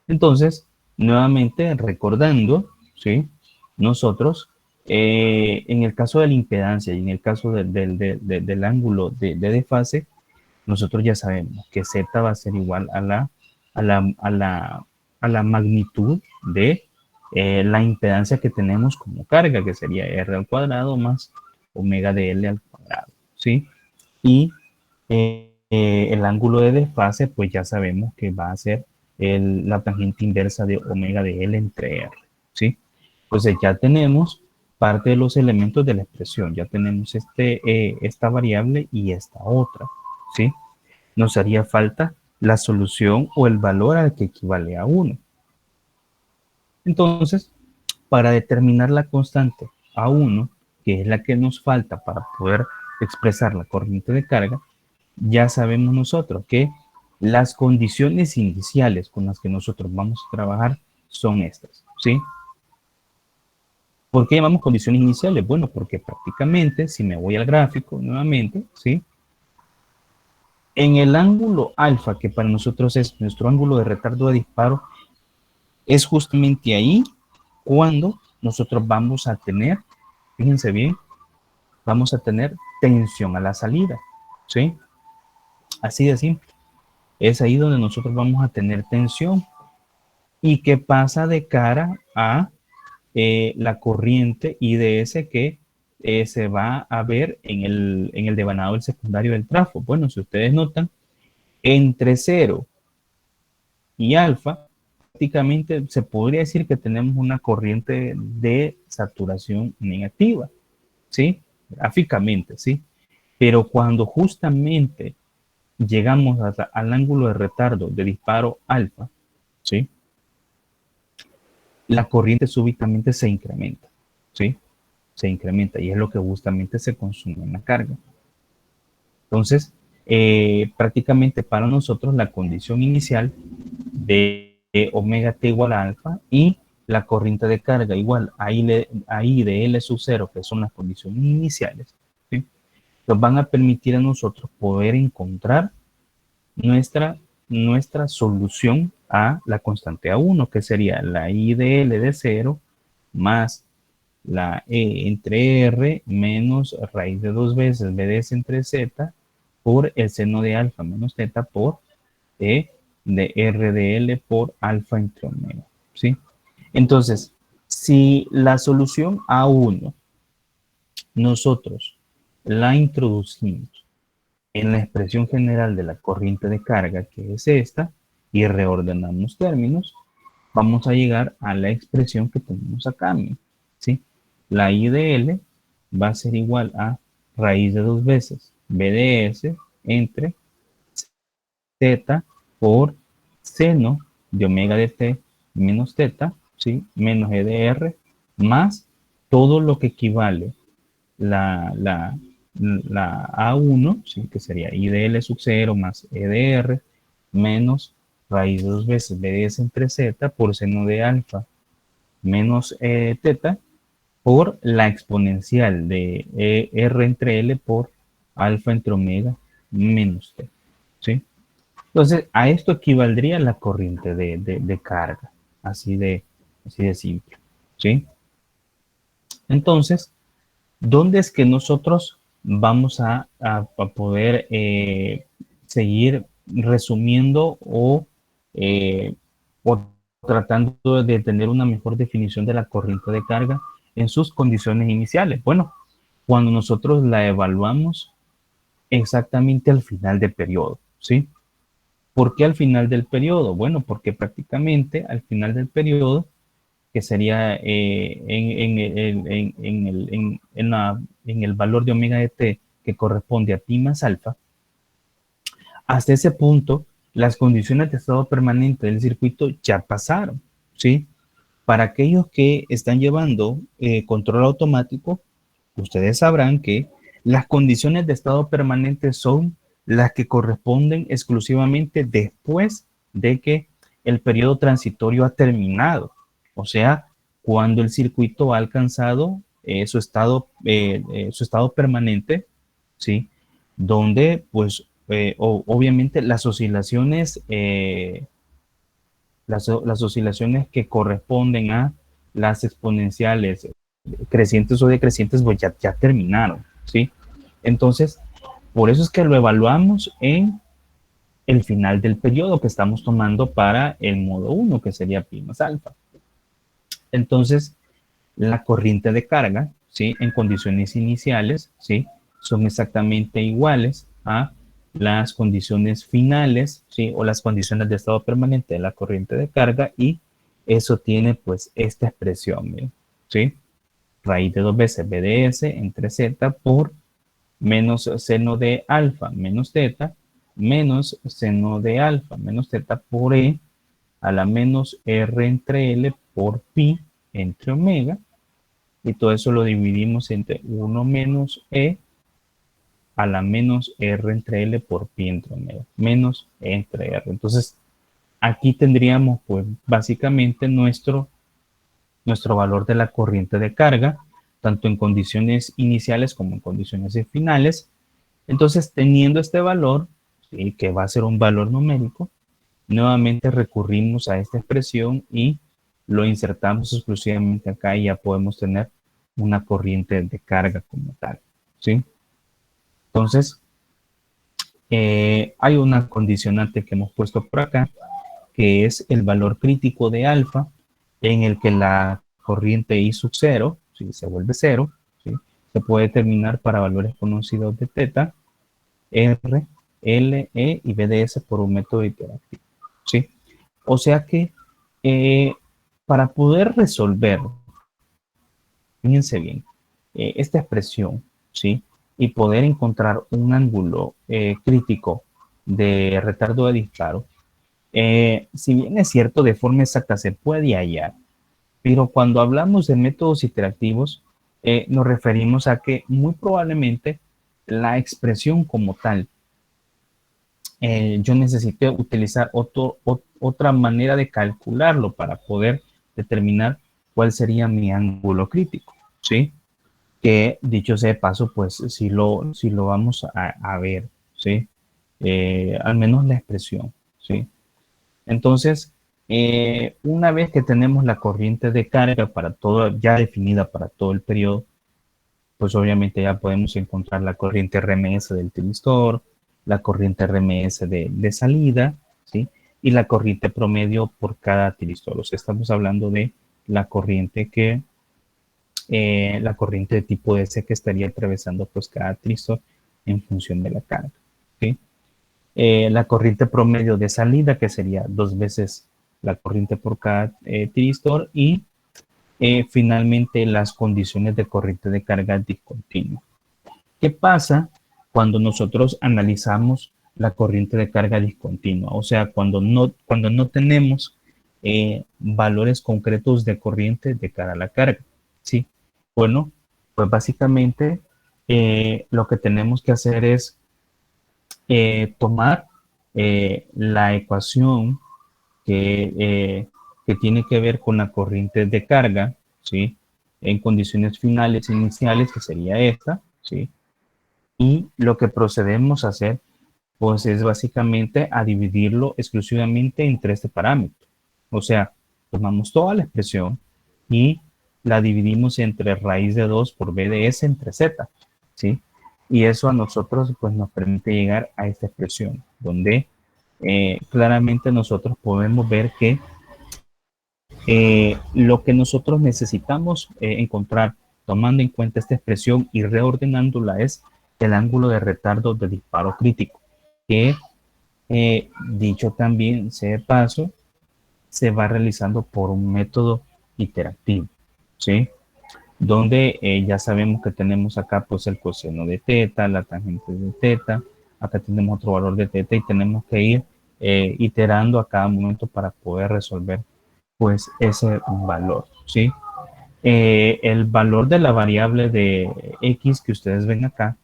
Entonces, nuevamente recordando, ¿sí? Nosotros, en el caso de la impedancia y en el caso del ángulo de desfase, nosotros ya sabemos que Z va a ser igual a la magnitud de la impedancia que tenemos como carga, que sería R al cuadrado más omega de L al cuadrado, ¿sí? Y el ángulo de desfase, pues ya sabemos que va a ser la tangente inversa de omega de L entre R, ¿sí? Entonces ya tenemos parte de los elementos de la expresión, ya tenemos esta variable y esta otra, ¿sí? Nos haría falta la solución o el valor al que equivale a 1. Entonces, para determinar la constante A1, que es la que nos falta para poder expresar la corriente de carga, ya sabemos nosotros que las condiciones iniciales con las que nosotros vamos a trabajar son estas, ¿sí? ¿Por qué llamamos condiciones iniciales? Bueno, porque prácticamente, si me voy al gráfico nuevamente, ¿sí? En el ángulo alfa, que para nosotros es nuestro ángulo de retardo de disparo, es justamente ahí cuando nosotros vamos a tener, fíjense bien, vamos a tener tensión a la salida, ¿sí? Así de simple. Es ahí donde nosotros vamos a tener tensión y que pasa de cara a la corriente IDS que se va a ver en el devanado del secundario del trafo. Bueno, si ustedes notan, entre 0 y alfa, prácticamente se podría decir que tenemos una corriente de saturación negativa, ¿sí? Gráficamente, ¿sí? Pero cuando justamente llegamos al ángulo de retardo de disparo alfa, ¿sí? La corriente súbitamente se incrementa, ¿sí? Se incrementa y es lo que justamente se consume en la carga. Entonces, prácticamente para nosotros la condición inicial de omega t igual a alfa y la corriente de carga igual a I de L sub 0, que son las condiciones iniciales, ¿sí? Nos van a permitir a nosotros poder encontrar nuestra solución a la constante A1, que sería la I de L de 0 más la E entre R menos raíz de 2 veces BDS entre Z por el seno de alfa menos teta por E de R de L por alfa entre omega, ¿sí? Entonces, Si la solución A1 nosotros la introducimos en la expresión general de la corriente de carga, que es esta, y reordenamos términos, vamos a llegar a la expresión que tenemos acá, ¿sí? La I de L va a ser igual a raíz de 2 veces B de S entre Z por seno de omega de T menos teta, ¿sí? Menos E de R, más todo lo que equivale la A1, ¿sí? Que sería I de L sub 0 más E de R, menos raíz de 2 veces B de S entre Z por seno de alfa menos teta por la exponencial de R entre L por alfa entre omega menos T, ¿sí? Entonces, a esto equivaldría la corriente de carga, así de simple, ¿sí? Entonces, ¿dónde es que nosotros vamos a poder seguir resumiendo o tratando de tener una mejor definición de la corriente de carga en sus condiciones iniciales? Bueno, cuando nosotros la evaluamos exactamente al final del periodo, ¿sí? ¿Por qué al final del periodo? Bueno, porque prácticamente al final del periodo, que sería en el valor de omega de t que corresponde a pi más alfa, hasta ese punto las condiciones de estado permanente del circuito ya pasaron, ¿sí? Para aquellos que están llevando control automático, ustedes sabrán que las condiciones de estado permanente son las que corresponden exclusivamente después de que el periodo transitorio ha terminado. O sea, cuando el circuito ha alcanzado su estado permanente, ¿sí? Donde, pues, obviamente las oscilaciones que corresponden a las exponenciales crecientes o decrecientes, pues ya terminaron, ¿sí? Entonces, por eso es que lo evaluamos en el final del periodo que estamos tomando para el modo 1, que sería pi más alfa. Entonces, la corriente de carga, ¿sí? En condiciones iniciales, ¿sí? Son exactamente iguales a las condiciones finales, ¿sí? O las condiciones de estado permanente de la corriente de carga, y eso tiene pues esta expresión, ¿sí? Raíz de 2 veces B de S entre Z por menos seno de alfa menos teta menos seno de alfa menos teta por E a la menos R entre L por pi entre omega, y todo eso lo dividimos entre 1 menos E a la menos R entre L por pi entre omega, menos E entre R. Entonces, aquí tendríamos pues básicamente nuestro valor de la corriente de carga, tanto en condiciones iniciales como en condiciones finales. Entonces, teniendo este valor, ¿sí? Que va a ser un valor numérico, nuevamente recurrimos a esta expresión y lo insertamos exclusivamente acá, y ya podemos tener una corriente de carga como tal, ¿sí? Entonces, hay una condicionante que hemos puesto por acá, que es el valor crítico de alfa, en el que la corriente I sub 0, ¿sí? Se vuelve 0, ¿sí? Se puede determinar para valores conocidos de teta, R, L, E y B de S por un método iterativo, ¿sí? O sea que para poder resolver, fíjense bien, esta expresión, ¿sí? Y poder encontrar un ángulo crítico de retardo de disparo, si bien es cierto, de forma exacta se puede hallar, pero cuando hablamos de métodos iterativos, nos referimos a que muy probablemente la expresión como tal, yo necesité utilizar otra manera de calcularlo para poder determinar cuál sería mi ángulo crítico, ¿sí? Que dicho sea de paso, pues si lo vamos a ver, ¿sí? Al menos la expresión, ¿sí? Entonces, una vez que tenemos la corriente de carga para todo, ya definida para todo el periodo, pues obviamente ya podemos encontrar la corriente RMS del tiristor, la corriente RMS de salida, ¿sí? Y la corriente promedio por cada tiristor. O sea, estamos hablando de la corriente la corriente de tipo DC que estaría atravesando pues cada tristor en función de la carga, ¿sí? La corriente promedio de salida, que sería 2 veces la corriente por cada tristor, y finalmente las condiciones de corriente de carga discontinua. ¿Qué pasa cuando nosotros analizamos la corriente de carga discontinua? O sea, cuando no tenemos valores concretos de corriente de cara a la carga, ¿sí? Bueno, pues básicamente lo que tenemos que hacer es tomar la ecuación que tiene que ver con la corriente de carga, ¿sí? En condiciones finales iniciales, que sería esta, ¿sí? Y lo que procedemos a hacer, pues es básicamente a dividirlo exclusivamente entre este parámetro. O sea, tomamos toda la expresión y la dividimos entre raíz de 2 por b de s entre z, ¿sí? Y eso a nosotros pues nos permite llegar a esta expresión, donde claramente nosotros podemos ver que lo que nosotros necesitamos encontrar tomando en cuenta esta expresión y reordenándola es el ángulo de retardo de disparo crítico, que dicho también sea de paso, se va realizando por un método iterativo, ¿sí? Donde ya sabemos que tenemos acá pues el coseno de teta, la tangente de teta, acá tenemos otro valor de teta y tenemos que ir iterando a cada momento para poder resolver pues ese valor, ¿sí? El valor de la variable de x que ustedes ven acá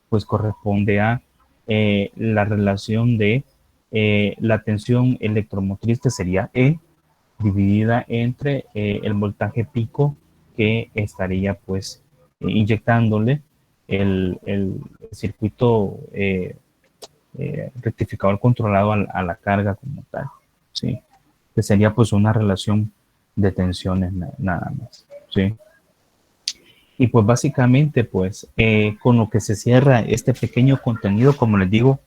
pues corresponde a la relación de la tensión electromotriz, que sería E, dividida entre el voltaje pico que estaría pues inyectándole el circuito rectificador controlado a la carga como tal, ¿sí? Que sería pues una relación de tensiones nada más, ¿sí? Y pues básicamente pues con lo que se cierra este pequeño contenido, como les digo,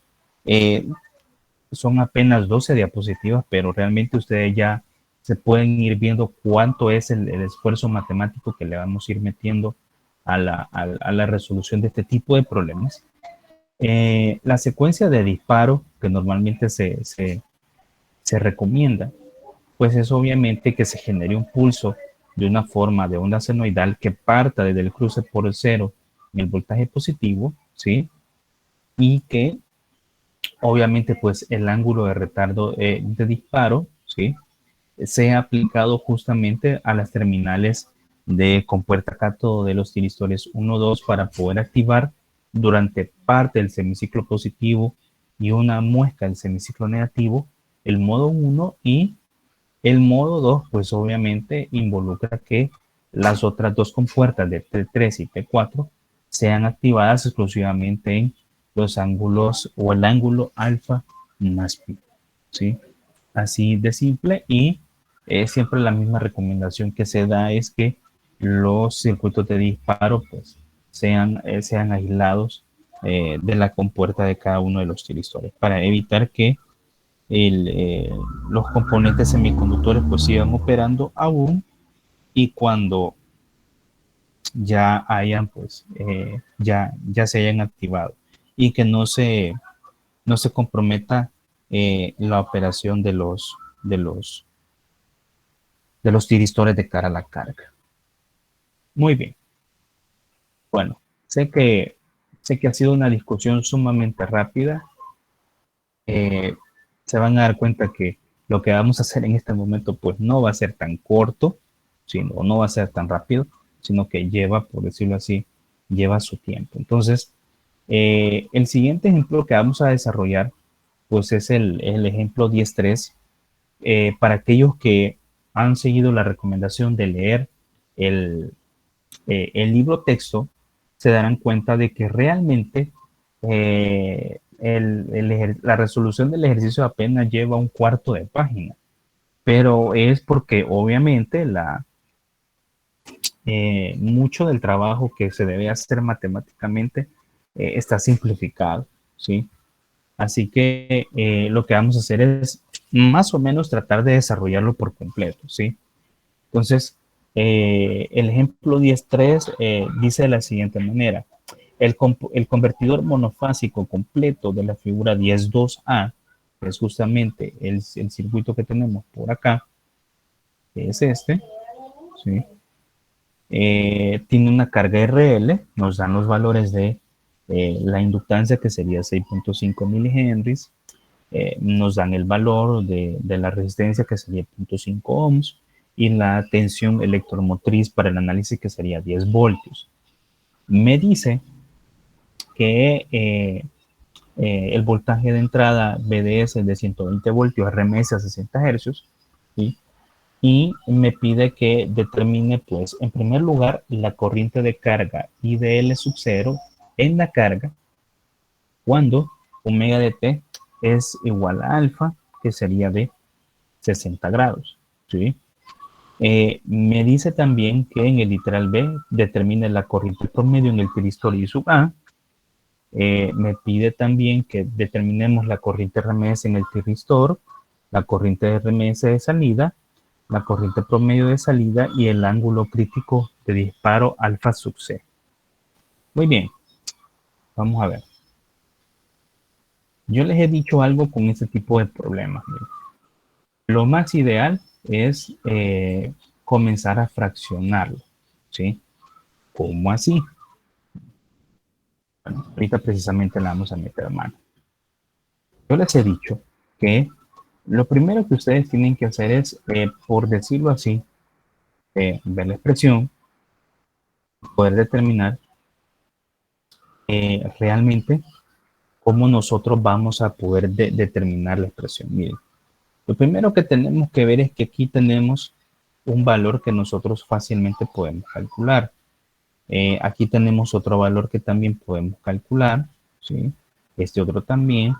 son apenas 12 diapositivas, pero realmente ustedes ya se pueden ir viendo cuánto es el esfuerzo matemático que le vamos a ir metiendo a la resolución de este tipo de problemas. La secuencia de disparo que normalmente se recomienda, pues es obviamente que se genere un pulso de una forma de onda senoidal que parta desde el cruce por el cero en el voltaje positivo, ¿sí? Y que obviamente pues el ángulo de retardo de disparo, ¿sí? Sea aplicado justamente a las terminales de compuerta cátodo de los tiristores 1, 2 para poder activar durante parte del semiciclo positivo y una muesca del semiciclo negativo el modo 1, y el modo 2 pues obviamente involucra que las otras dos compuertas de T3 y T4 sean activadas exclusivamente en los ángulos o el ángulo alfa más pi, ¿sí? Así de simple. Y siempre la misma recomendación que se da es que los circuitos de disparo pues sean aislados de la compuerta de cada uno de los tiristores para evitar que los componentes semiconductores pues sigan operando aún y cuando ya hayan pues ya se hayan activado, y que no se comprometa la operación de los tiristores de cara a la carga. Muy bien. Bueno, sé que ha sido una discusión sumamente rápida. Se van a dar cuenta que lo que vamos a hacer en este momento pues no va a ser tan corto, sino no va a ser tan rápido, sino que lleva, por decirlo así, lleva su tiempo. Entonces, el siguiente ejemplo que vamos a desarrollar pues es el ejemplo 10.3. Para aquellos que han seguido la recomendación de leer el libro texto, se darán cuenta de que realmente la resolución del ejercicio apenas lleva un cuarto de página, pero es porque obviamente mucho del trabajo que se debe hacer matemáticamente está simplificado, ¿sí? Así que lo que vamos a hacer es más o menos tratar de desarrollarlo por completo, ¿sí? Entonces, El ejemplo 10.3 dice de la siguiente manera. El convertidor monofásico completo de la figura 10.2a, que es justamente el circuito que tenemos por acá, que es este, ¿sí? Tiene una carga RL, nos dan los valores de la inductancia, que sería 6.5 milihenries, nos dan el valor de la resistencia, que sería 0.5 ohms, y la tensión electromotriz para el análisis, que sería 10 voltios. Me dice que el voltaje de entrada BDS es de 120 voltios, RMS a 60 hercios, ¿sí? Y me pide que determine, pues, en primer lugar, la corriente de carga IDL sub 0 en la carga cuando omega de t es igual a alfa, que sería de 60 grados, ¿sí? Me dice también que en el literal B determine la corriente promedio en el tiristor I sub A. Me pide también que determinemos la corriente RMS en el tiristor, la corriente de RMS de salida, la corriente promedio de salida y el ángulo crítico de disparo alfa sub C. Muy bien, vamos a ver. Yo les he dicho algo con este tipo de problemas. Lo más ideal es comenzar a fraccionarlo, ¿sí? ¿Cómo así? Bueno, ahorita precisamente la vamos a meter mano. Yo les he dicho que lo primero que ustedes tienen que hacer es, por decirlo así, ver la expresión, poder determinar realmente cómo nosotros vamos a poder determinar la expresión. Miren, lo primero que tenemos que ver es que aquí tenemos un valor que nosotros fácilmente podemos calcular. Aquí tenemos otro valor que también podemos calcular, ¿sí? Este otro también,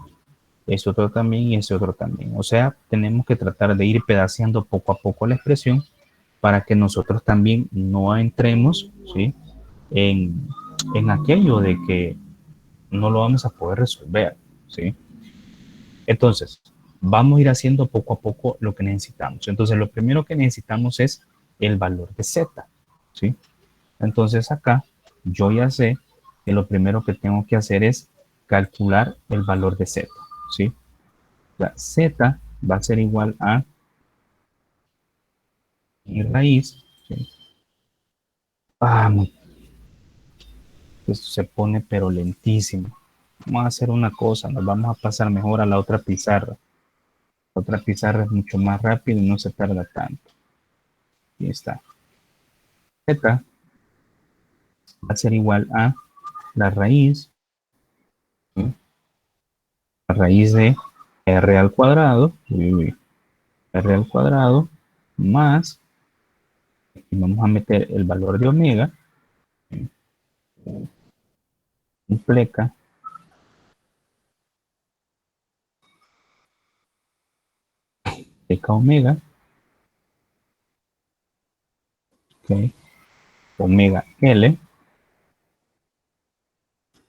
este otro también y este otro también. O sea, tenemos que tratar de ir pedaceando poco a poco la expresión para que nosotros también no entremos, ¿sí? en aquello de que no lo vamos a poder resolver, ¿sí? Entonces, vamos a ir haciendo poco a poco lo que necesitamos. Entonces, lo primero que necesitamos es el valor de Z, ¿sí? Entonces, acá yo ya sé que lo primero que tengo que hacer es calcular el valor de Z, ¿sí? La Z va a ser igual a mi raíz, ¿sí? Esto se pone pero lentísimo. Vamos a hacer una cosa, nos vamos a pasar mejor a la otra pizarra. La otra pizarra es mucho más rápida y no se tarda tanto. Ahí está. Z va a ser igual a la raíz, ¿sí? La raíz de R al cuadrado, R al cuadrado, más, y vamos a meter el valor de omega, ¿sí? Implica omega, ¿okay? Omega L,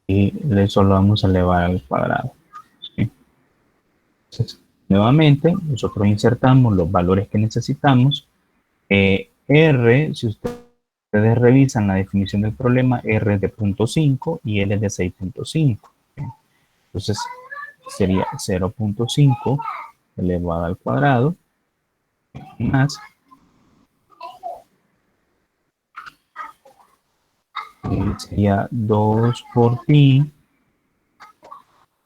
y eso lo vamos a elevar al cuadrado, ¿sí? Entonces, nuevamente, nosotros insertamos los valores que necesitamos. R, si ustedes revisan la definición del problema, R es de 0.5 y L es de 6.5. Entonces, sería 0.5 elevado al cuadrado más sería 2 por pi,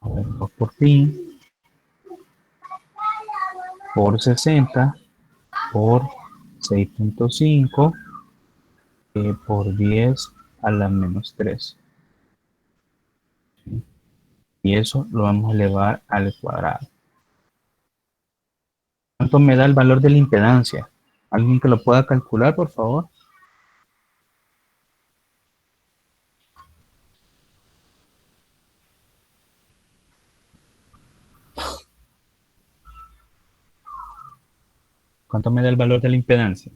2 por pi por 60 por 6.5 por 10 a la menos 3. Y eso lo vamos a elevar al cuadrado. ¿Cuánto me da el valor de la impedancia? ¿Alguien que lo pueda calcular, por favor? ¿Cuánto me da el valor de la impedancia?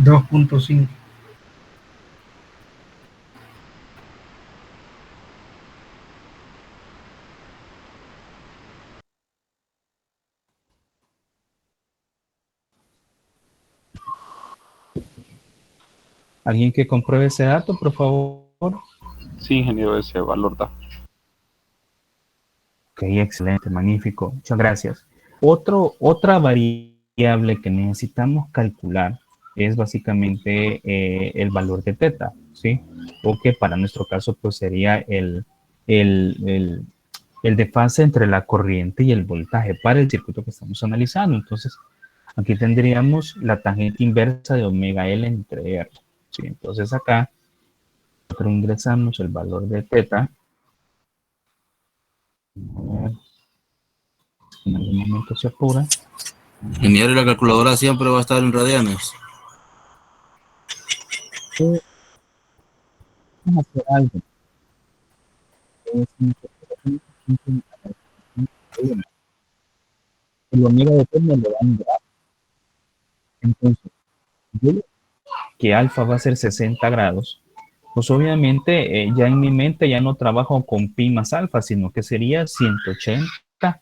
$2.5.
¿Alguien que compruebe ese dato, por favor?
Sí, ingeniero, ese valor da.
Ok, excelente, magnífico. Muchas gracias. Otra variable que necesitamos calcular es básicamente el valor de teta, ¿sí? O que para nuestro caso pues sería el desfase entre la corriente y el voltaje para el circuito que estamos analizando. Entonces, aquí tendríamos la tangente inversa de omega L entre R. ¿Sí? Entonces acá nosotros ingresamos el valor de teta. A ver, en algún momento se apura.
Ingeniero, y la calculadora siempre va a estar en radianes.
Vamos a hacer algo. El omega de T me lo da en grado. Entonces, yo que alfa va a ser 60 grados, pues obviamente ya en mi mente ya no trabajo con pi más alfa, sino que sería 180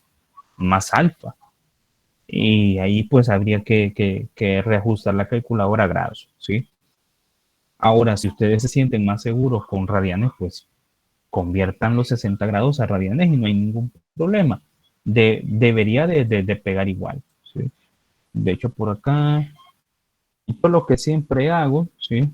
más alfa. Y ahí pues habría que reajustar la calculadora a grados, ¿sí? Ahora, si ustedes se sienten más seguros con radianes, pues conviertan los 60 grados a radianes y no hay ningún problema. Debería de pegar igual, ¿sí? De hecho, por acá, esto es lo que siempre hago, ¿sí?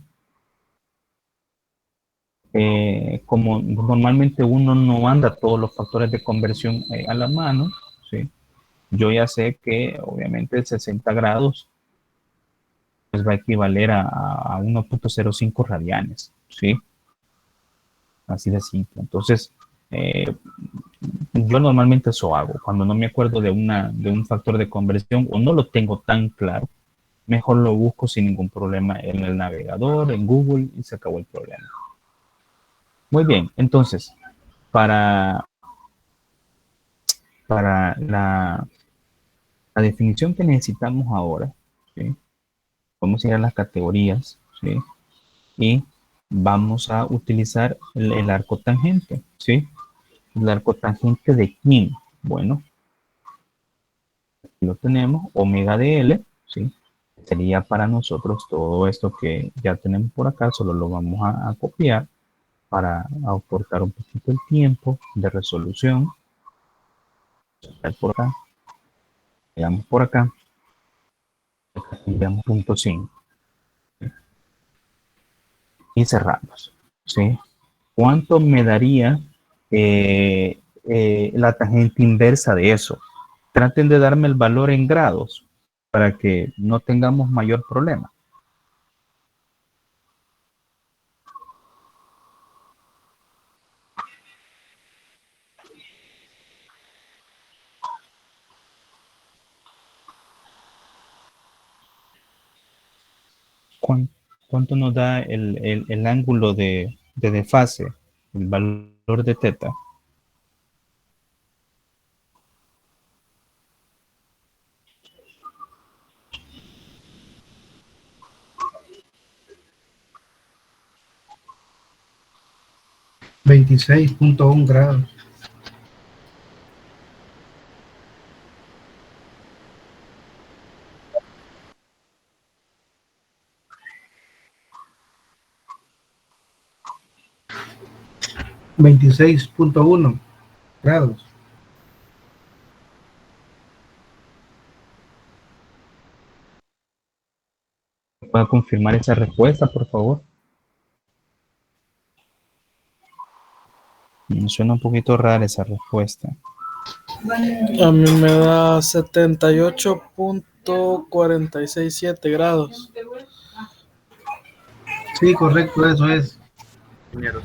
Como normalmente uno no anda todos los factores de conversión a la mano, ¿sí? Yo ya sé que obviamente 60 grados pues va a equivaler a 1.05 radianes, ¿sí? Así de simple. Entonces, yo normalmente eso hago. Cuando no me acuerdo de un factor de conversión o no lo tengo tan claro, mejor lo busco sin ningún problema en el navegador, en Google y se acabó el problema. Muy bien, entonces, para la definición que necesitamos ahora, ¿sí? Vamos a ir a las categorías, ¿sí? Y vamos a utilizar el arco tangente, ¿sí? El arco tangente de quién. Bueno, aquí lo tenemos, omega de L, ¿sí? Sería para nosotros todo esto que ya tenemos por acá, solo lo vamos a copiar para acortar un poquito el tiempo de resolución. Por acá, veamos por acá, veamos punto 5 y cerramos, ¿sí? ¿Cuánto me daría la tangente inversa de eso? Traten de darme el valor en grados para que no tengamos mayor problema. ¿Cuánto nos da el ángulo de desfase, el valor de teta?
$26.1 grados. $26.1 grados.
¿Puede confirmar esa respuesta, por favor? Me suena un poquito rara esa respuesta.
A mí me da 78.467 grados.
Sí, correcto, eso es.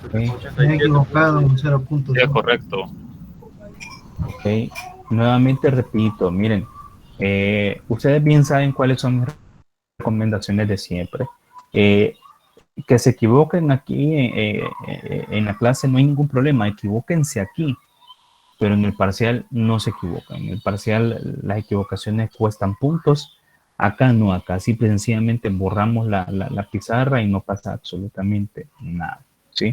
Okay.
Me he equivocado en 0.5.
Sí, es correcto.
Ok, nuevamente repito, miren, ustedes bien saben cuáles son mis recomendaciones de siempre. Que se equivoquen aquí en la clase no hay ningún problema, equivóquense aquí, pero en el parcial no se equivocan. En el parcial las equivocaciones cuestan puntos, acá no, acá simple y sencillamente borramos la pizarra y no pasa absolutamente nada, ¿sí?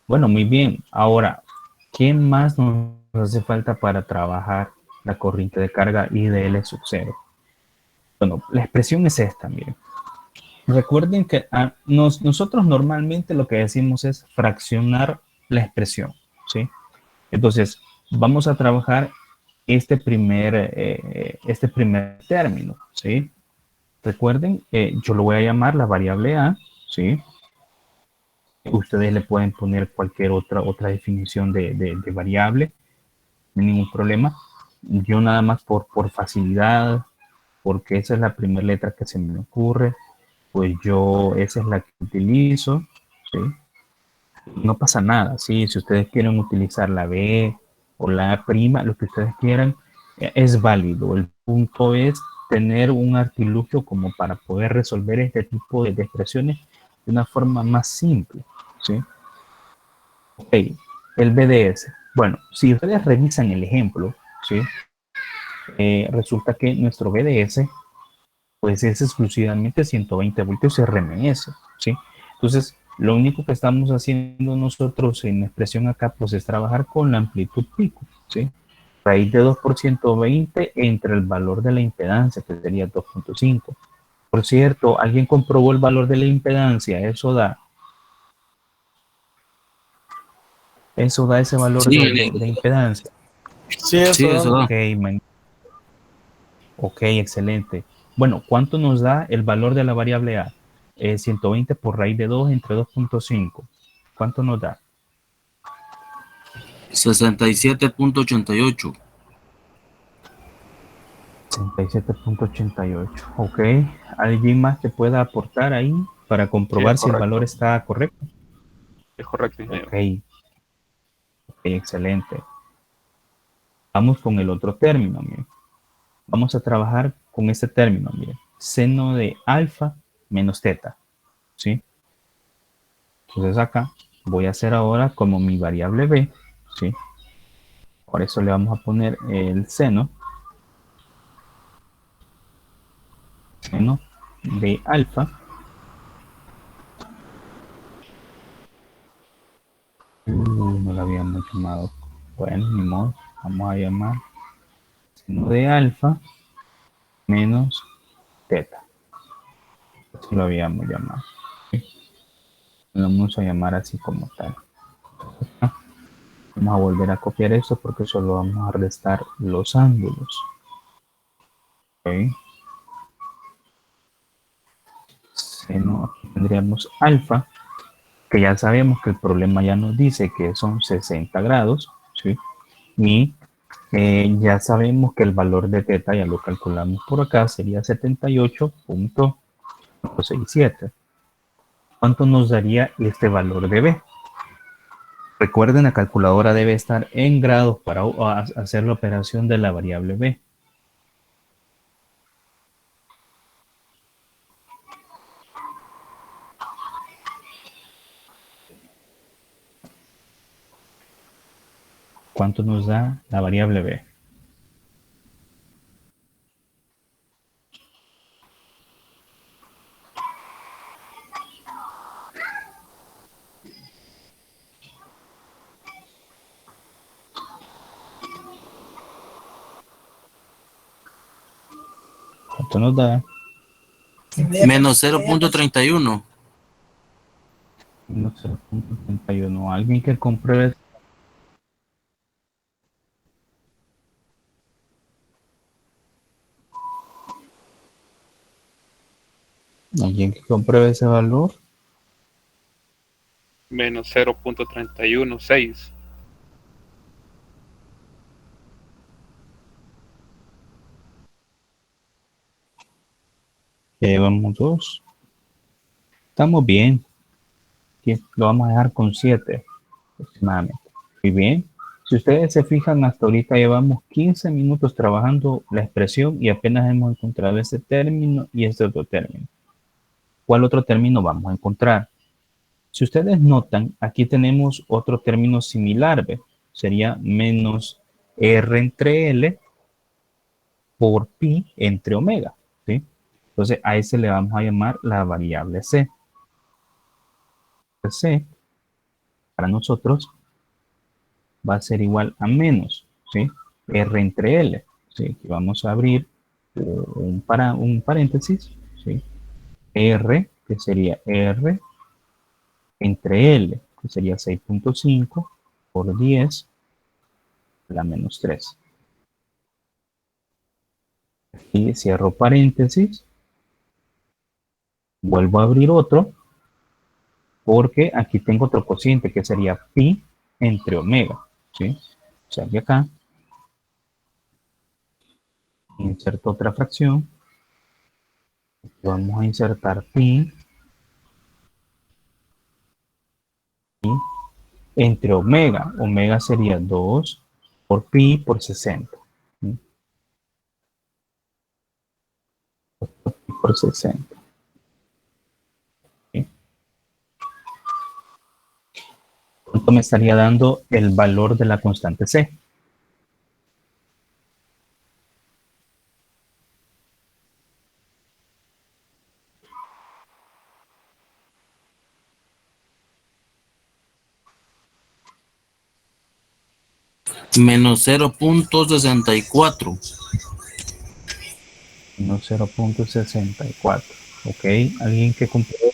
Bueno, muy bien. Ahora, ¿qué más nos hace falta para trabajar la corriente de carga IDL sub 0? Bueno, la expresión es esta, miren. Recuerden que nosotros normalmente lo que decimos es fraccionar la expresión, ¿sí? Entonces, vamos a trabajar este primer término, ¿sí? Recuerden, yo lo voy a llamar la variable a, ¿sí? Ustedes le pueden poner cualquier otra definición de variable, no hay ningún problema. Yo nada más por facilidad, porque esa es la primera letra que se me ocurre, pues esa es la que utilizo, ¿sí? No pasa nada, ¿sí? Si ustedes quieren utilizar la B o la A prima, lo que ustedes quieran, es válido. El punto es tener un artilugio como para poder resolver este tipo de expresiones de una forma más simple, ¿sí? Ok, el BDS. Bueno, si ustedes revisan el ejemplo, ¿sí? Resulta que nuestro BDS pues es exclusivamente 120 voltios RMS, ¿sí? Entonces, lo único que estamos haciendo nosotros en la expresión acá, pues es trabajar con la amplitud pico, ¿sí? Raíz de 2 por 120 entre el valor de la impedancia, que sería 2.5. Por cierto, ¿alguien comprobó el valor de la impedancia? Eso da ese valor
Sí,
de impedancia.
Sí,
sí,
eso
eso
da.
da.
Ok, excelente. Bueno, ¿cuánto nos da el valor de la variable A? 120 por raíz de 2 entre 2.5. ¿Cuánto nos da?
67.88.
67.88. Ok. ¿Alguien más que pueda aportar ahí para
Sí, es
comprobar si el valor
correcto.
está correcto?
Es correcto, ingeniero.
Ok, ok, excelente. Vamos con el otro término, miren. Vamos a trabajar con este término, miren. Seno de alfa menos teta, ¿sí? Entonces acá voy a hacer ahora como mi variable b, ¿sí? Por eso le vamos a poner el seno de alfa. No lo habíamos llamado. Bueno, ni modo. Vamos a llamar seno de alfa menos teta. Así lo habíamos llamado. ¿Sí? Lo vamos a llamar así como tal. Vamos a volver a copiar esto porque solo vamos a restar los ángulos. ¿Ok? Seno, aquí tendríamos alfa, que ya sabemos que el problema ya nos dice que son 60 grados, ¿sí? Y ya sabemos que el valor de teta, ya lo calculamos por acá, sería 78.67. ¿Cuánto nos daría este valor de B? Recuerden, la calculadora debe estar en grados para hacer la operación de la variable B. ¿Cuánto nos da la variable B? ¿Cuánto nos da?
Menos 0.31.
No sé, 0.31. ¿Alguien que compruebe? ¿Alguien que compruebe ese valor?
Menos 0.316.
Ya llevamos 2. Estamos bien. Aquí lo vamos a dejar con 7 aproximadamente. Muy bien. Si ustedes se fijan, hasta ahorita llevamos 15 minutos trabajando la expresión y apenas hemos encontrado este término y este otro término. ¿Cuál otro término vamos a encontrar? Si ustedes notan, aquí tenemos otro término similar, ¿ve? Sería menos R entre L por pi entre omega, ¿sí? Entonces a ese le vamos a llamar la variable C. C para nosotros va a ser igual a menos, ¿sí? R entre L, ¿sí? Aquí vamos a abrir un paréntesis, ¿sí? R que sería R entre L, que sería 6.5 por 10 a la menos 3. Y cierro paréntesis, vuelvo a abrir otro, porque aquí tengo otro cociente que sería pi entre omega, ¿sí? O sea que acá inserto otra fracción, vamos a insertar pi entre omega, omega sería 2 por pi por 60, ¿sí? Por 60. ¿Sí? ¿Cuánto me estaría dando el valor de la constante C?
Menos 0.64.
No 0.64. Ok, alguien que compruebe.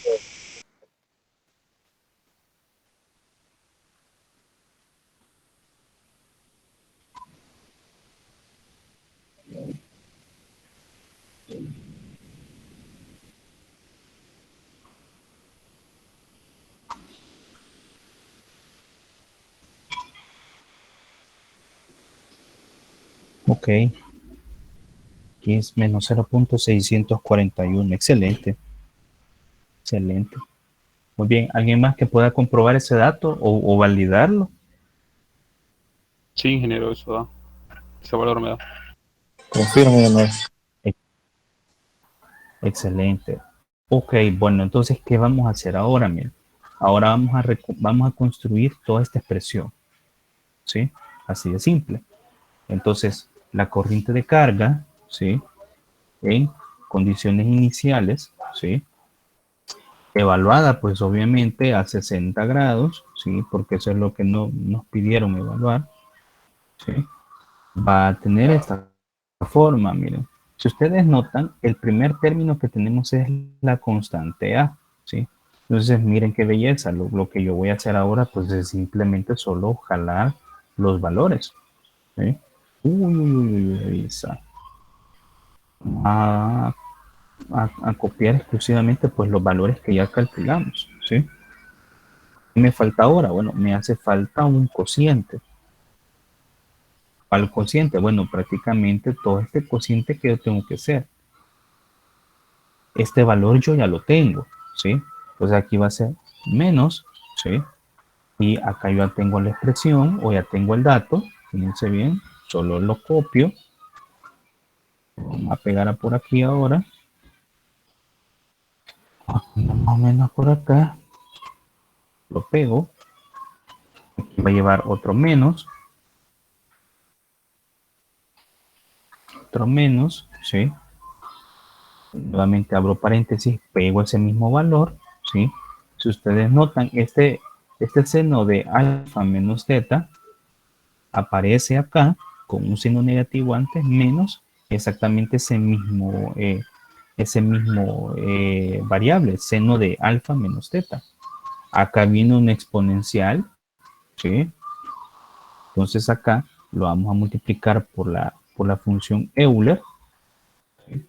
Ok, aquí es menos 0.641. Excelente, excelente. Muy bien, ¿alguien más que pueda comprobar ese dato o validarlo?
Sí, ingeniero, eso da. Ese valor me da.
Confirmo, no.
Excelente. Ok, bueno, entonces, ¿qué vamos a hacer ahora? Miren, ahora vamos a construir toda esta expresión, ¿sí? Así de simple. Entonces, la corriente de carga, ¿sí? En condiciones iniciales, ¿sí? Evaluada, pues obviamente a 60 grados, ¿sí? Porque eso es lo que no, nos pidieron evaluar, ¿sí? Va a tener esta forma, miren. Si ustedes notan, el primer término que tenemos es la constante A, ¿sí? Entonces, miren qué belleza. Lo que yo voy a hacer ahora, pues es simplemente solo jalar los valores, ¿sí? Uy, uy, uy, uy, revisa. A copiar exclusivamente, pues los valores que ya calculamos, ¿sí? ¿Qué me falta ahora? Bueno, me hace falta un cociente. ¿Cuál cociente? Bueno, prácticamente todo este cociente que yo tengo que hacer. Este valor yo ya lo tengo, ¿sí? Entonces aquí va a ser menos, ¿sí? Y acá yo ya tengo la expresión o ya tengo el dato. Fíjense bien, solo lo copio. Vamos a pegar por aquí ahora. Más o menos por acá. Lo pego. Aquí va a llevar otro menos. Otro menos, ¿sí? Nuevamente abro paréntesis, pego ese mismo valor, ¿sí? Si ustedes notan, este seno de alfa menos teta aparece acá con un signo negativo antes, menos exactamente ese mismo variable, seno de alfa menos teta. Acá viene un exponencial, ¿sí? Entonces acá lo vamos a multiplicar por la función Euler, ¿sí?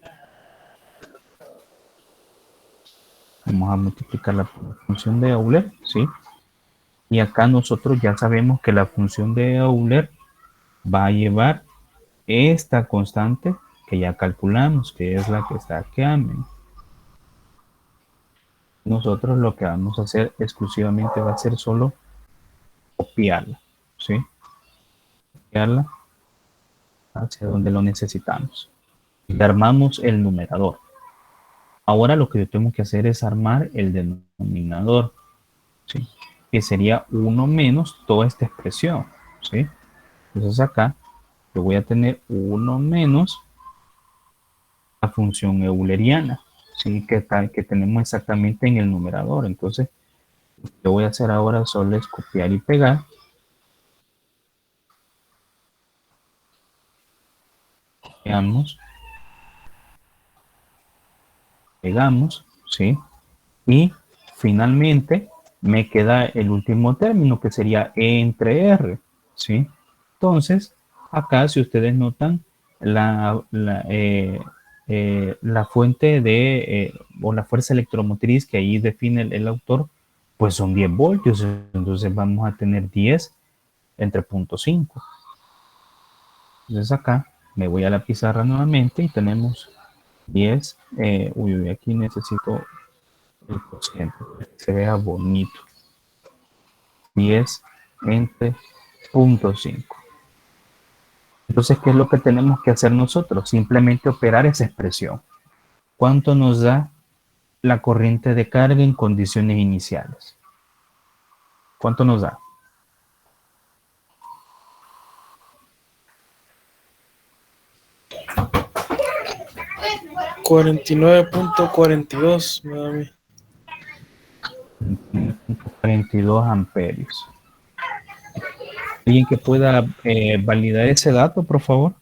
Vamos a multiplicar la función de Euler, ¿sí? Y acá nosotros ya sabemos que la función de Euler va a llevar esta constante que ya calculamos, que es la que está aquí. Nosotros lo que vamos a hacer exclusivamente va a ser solo copiarla, ¿sí? Copiarla hacia donde lo necesitamos. Y armamos el numerador. Ahora lo que yo tengo que hacer es armar el denominador, ¿sí? Que sería 1 menos toda esta expresión, ¿sí? Entonces acá yo voy a tener 1 menos la función euleriana, ¿sí? Que tenemos exactamente en el numerador. Entonces, lo que voy a hacer ahora solo es copiar y pegar. Veamos, pegamos, ¿sí? Y finalmente me queda el último término que sería E entre R, ¿sí? Entonces, acá si ustedes notan la fuente o la fuerza electromotriz que ahí define el autor, pues son 10 voltios, entonces vamos a tener 10 entre 0.5. Entonces acá me voy a la pizarra nuevamente y tenemos 10, aquí necesito el cociente, que se vea bonito, 10 entre 0.5. Entonces, ¿qué es lo que tenemos que hacer nosotros? Simplemente operar esa expresión. ¿Cuánto nos da la corriente de carga en condiciones iniciales? ¿Cuánto nos da?
$49.42 me da a mí.
42 amperios. ¿Alguien que pueda validar ese dato, por favor?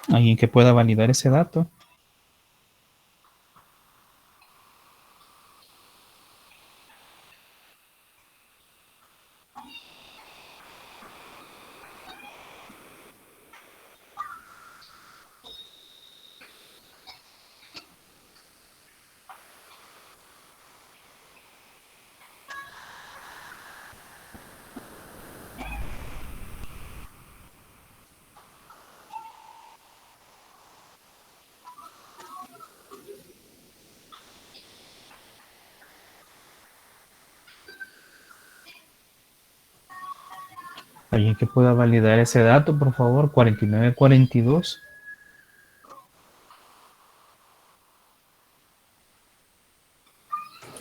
¿Alguien que pueda validar ese dato? ¿Alguien que pueda validar ese dato, por favor? 4942.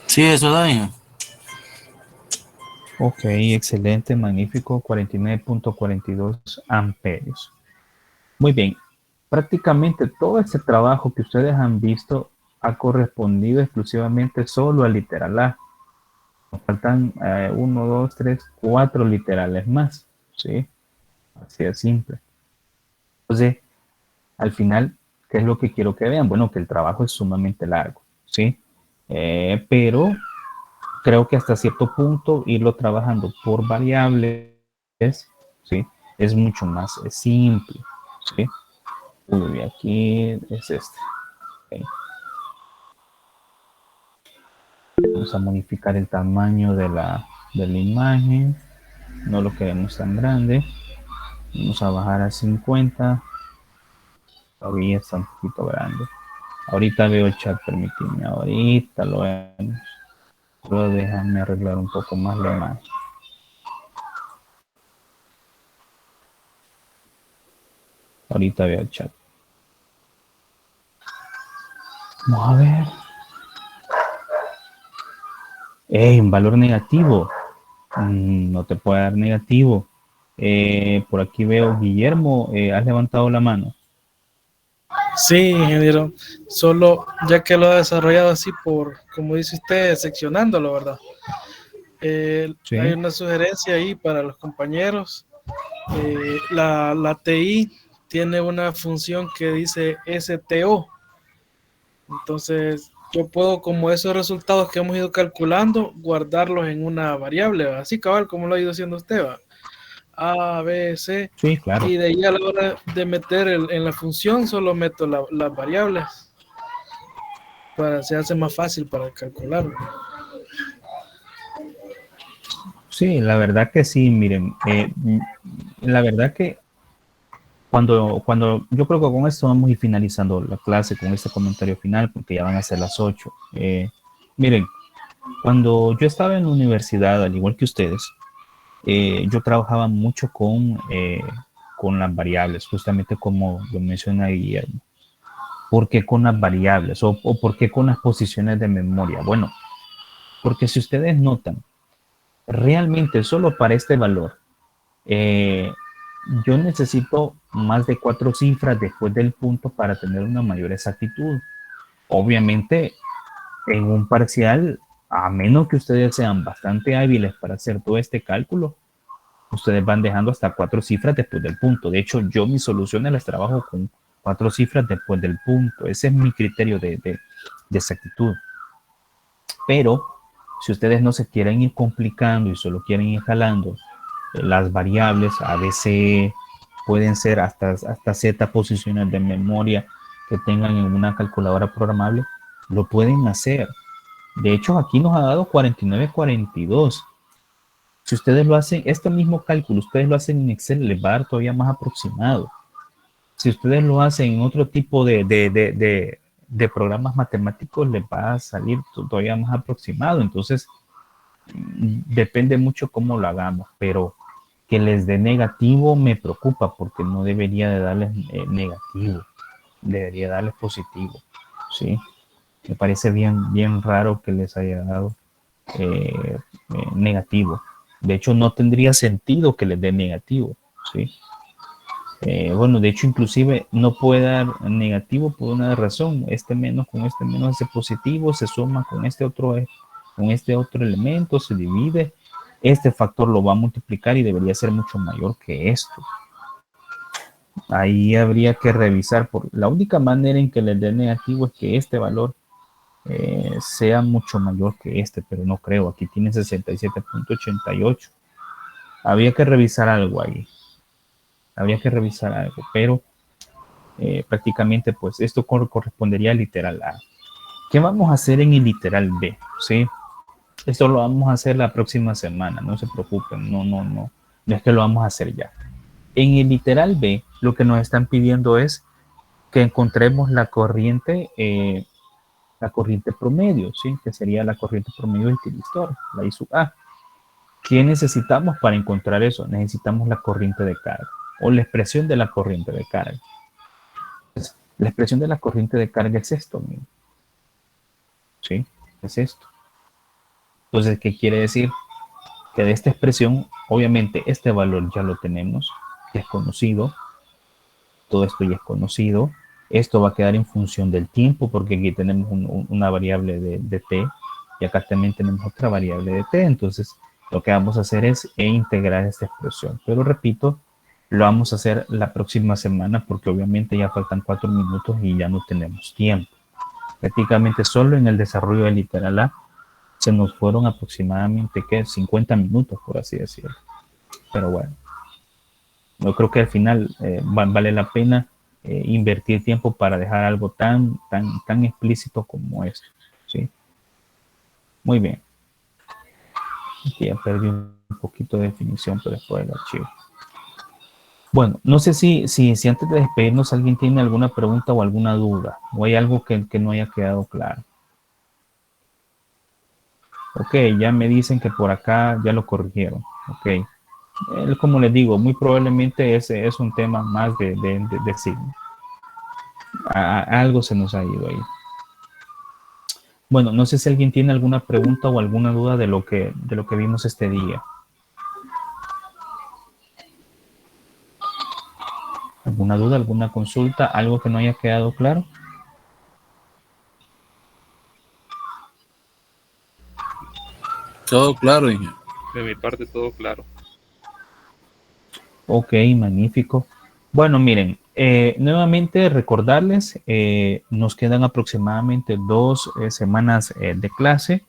Sí, eso da, hija.
Ok, excelente, magnífico, 49.42 amperios. Muy bien, prácticamente todo este trabajo que ustedes han visto ha correspondido exclusivamente solo al literal A. Nos faltan 1, 2, 3, 4 literales más, ¿sí? Así de simple. Entonces, al final, ¿qué es lo que quiero que vean? Bueno, que el trabajo es sumamente largo, ¿sí? Pero creo que hasta cierto punto irlo trabajando por variables, ¿sí? Es mucho más simple, ¿sí? Uy, aquí es este. Okay. Vamos a modificar el tamaño de la imagen. No lo queremos tan grande. Vamos a bajar a 50. Todavía está un poquito grande. Ahorita veo el chat, permíteme. Ahorita lo vemos. Solo déjame arreglar un poco más la imagen. Ahorita veo el chat. Vamos a ver. Un valor negativo. No te puede dar negativo. Por aquí veo Guillermo. ¿Has levantado la mano?
Sí, ingeniero. Solo ya que lo ha desarrollado así por, como dice usted, seccionándolo, ¿verdad?
Sí.
Hay una sugerencia ahí para los compañeros. La TI tiene una función que dice STO. Entonces, yo puedo, como esos resultados que hemos ido calculando, guardarlos en una variable, ¿va? Así cabal como lo ha ido haciendo usted, ¿va? A, B, C.
Sí, claro.
Y de ahí a la hora de meter en la función, solo meto las variables. Se hace más fácil para calcular.
Sí, la verdad que sí, miren, la verdad que cuando yo creo que con esto vamos a ir finalizando la clase con este comentario final porque ya van a ser las 8. Miren, cuando yo estaba en la universidad, al igual que ustedes, yo trabajaba mucho con las variables, justamente como lo menciona Guillermo. ¿Por qué con las variables? ¿O por qué con las posiciones de memoria? Bueno, porque si ustedes notan, realmente solo para este valor, yo necesito más de 4 cifras después del punto para tener una mayor exactitud. Obviamente, en un parcial A menos que ustedes sean bastante hábiles para hacer todo este cálculo, ustedes van dejando hasta 4 cifras después del punto. De hecho, yo mis soluciones las trabajo con 4 cifras después del punto. Ese es mi criterio de exactitud. Pero si ustedes no se quieren ir complicando y solo quieren ir jalando las variables, a veces pueden ser hasta Z posiciones de memoria que tengan en una calculadora programable, lo pueden hacer. De hecho, aquí nos ha dado 49-42. Si ustedes lo hacen, este mismo cálculo, ustedes lo hacen en Excel, les va a dar todavía más aproximado. Si ustedes lo hacen en otro tipo de programas matemáticos, les va a salir todavía más aproximado. Entonces, depende mucho cómo lo hagamos, pero que les dé negativo me preocupa porque no debería de darles negativo, debería darles positivo, ¿sí? Me parece bien raro que les haya dado negativo. De hecho, no tendría sentido que les dé negativo, ¿sí? Bueno, de hecho, inclusive no puede dar negativo por una razón. Este menos con este menos hace positivo, se suma con este otro elemento, se divide. Este factor lo va a multiplicar y debería ser mucho mayor que esto. Ahí habría que revisar. La única manera en que les dé negativo es que este valor sea mucho mayor que este, pero no creo. Aquí tiene 67.88. Había que revisar algo ahí. Pero prácticamente pues esto correspondería al literal A. ¿Qué vamos a hacer en el literal B? ¿Sí? Esto lo vamos a hacer la próxima semana, no se preocupen, no es que lo vamos a hacer ya. En el literal B, lo que nos están pidiendo es que encontremos la corriente promedio, ¿sí? Que sería la corriente promedio del tiristor, la I sub A. ¿Qué necesitamos para encontrar eso? Necesitamos la corriente de carga o la expresión de la corriente de carga. Entonces, la expresión de la corriente de carga es esto, amigo. ¿Sí? Es esto. Entonces, ¿qué quiere decir? Que de esta expresión, obviamente, este valor ya lo tenemos, ya es conocido. Todo esto ya es conocido. Esto va a quedar en función del tiempo, porque aquí tenemos una variable de t, y acá también tenemos otra variable de t. Entonces, lo que vamos a hacer es integrar esta expresión. Pero repito, lo vamos a hacer la próxima semana, porque obviamente ya faltan 4 minutos y ya no tenemos tiempo. Prácticamente solo en el desarrollo del literal A se nos fueron aproximadamente 50 minutos, por así decirlo. Pero bueno, yo creo que al final vale la pena invertir tiempo para dejar algo tan explícito como esto, ¿sí? Muy bien. Aquí ya perdí un poquito de definición, pero después del archivo. Bueno, no sé si antes de despedirnos alguien tiene alguna pregunta o alguna duda, o hay algo que no haya quedado claro. Ok, ya me dicen que por acá ya lo corrigieron. Ok. Como les digo, muy probablemente ese es un tema más de signo. Algo se nos ha ido ahí. Bueno, no sé si alguien tiene alguna pregunta o alguna duda de lo que vimos este día. ¿Alguna duda, alguna consulta, algo que no haya quedado claro?
Todo claro, ingeniero.
De mi parte, todo claro.
Ok, magnífico. Bueno, miren, nuevamente recordarles, nos quedan aproximadamente 2 semanas de clase.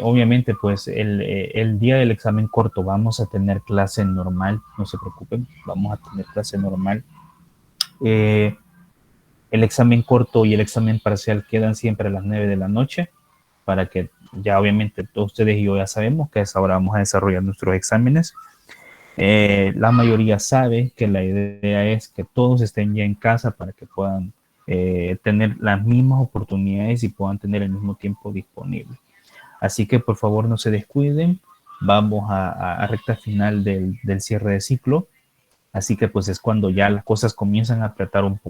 Obviamente, pues el día del examen corto vamos a tener clase normal, no se preocupen, vamos a tener clase normal. El examen corto y el examen parcial quedan siempre a las 9 de la noche, para que ya obviamente todos ustedes y yo ya sabemos que a esa hora vamos a desarrollar nuestros exámenes. La mayoría sabe que la idea es que todos estén ya en casa para que puedan tener las mismas oportunidades y puedan tener el mismo tiempo disponible. Así que por favor no se descuiden, vamos a recta final del cierre de ciclo, así que pues es cuando ya las cosas comienzan a apretar un poco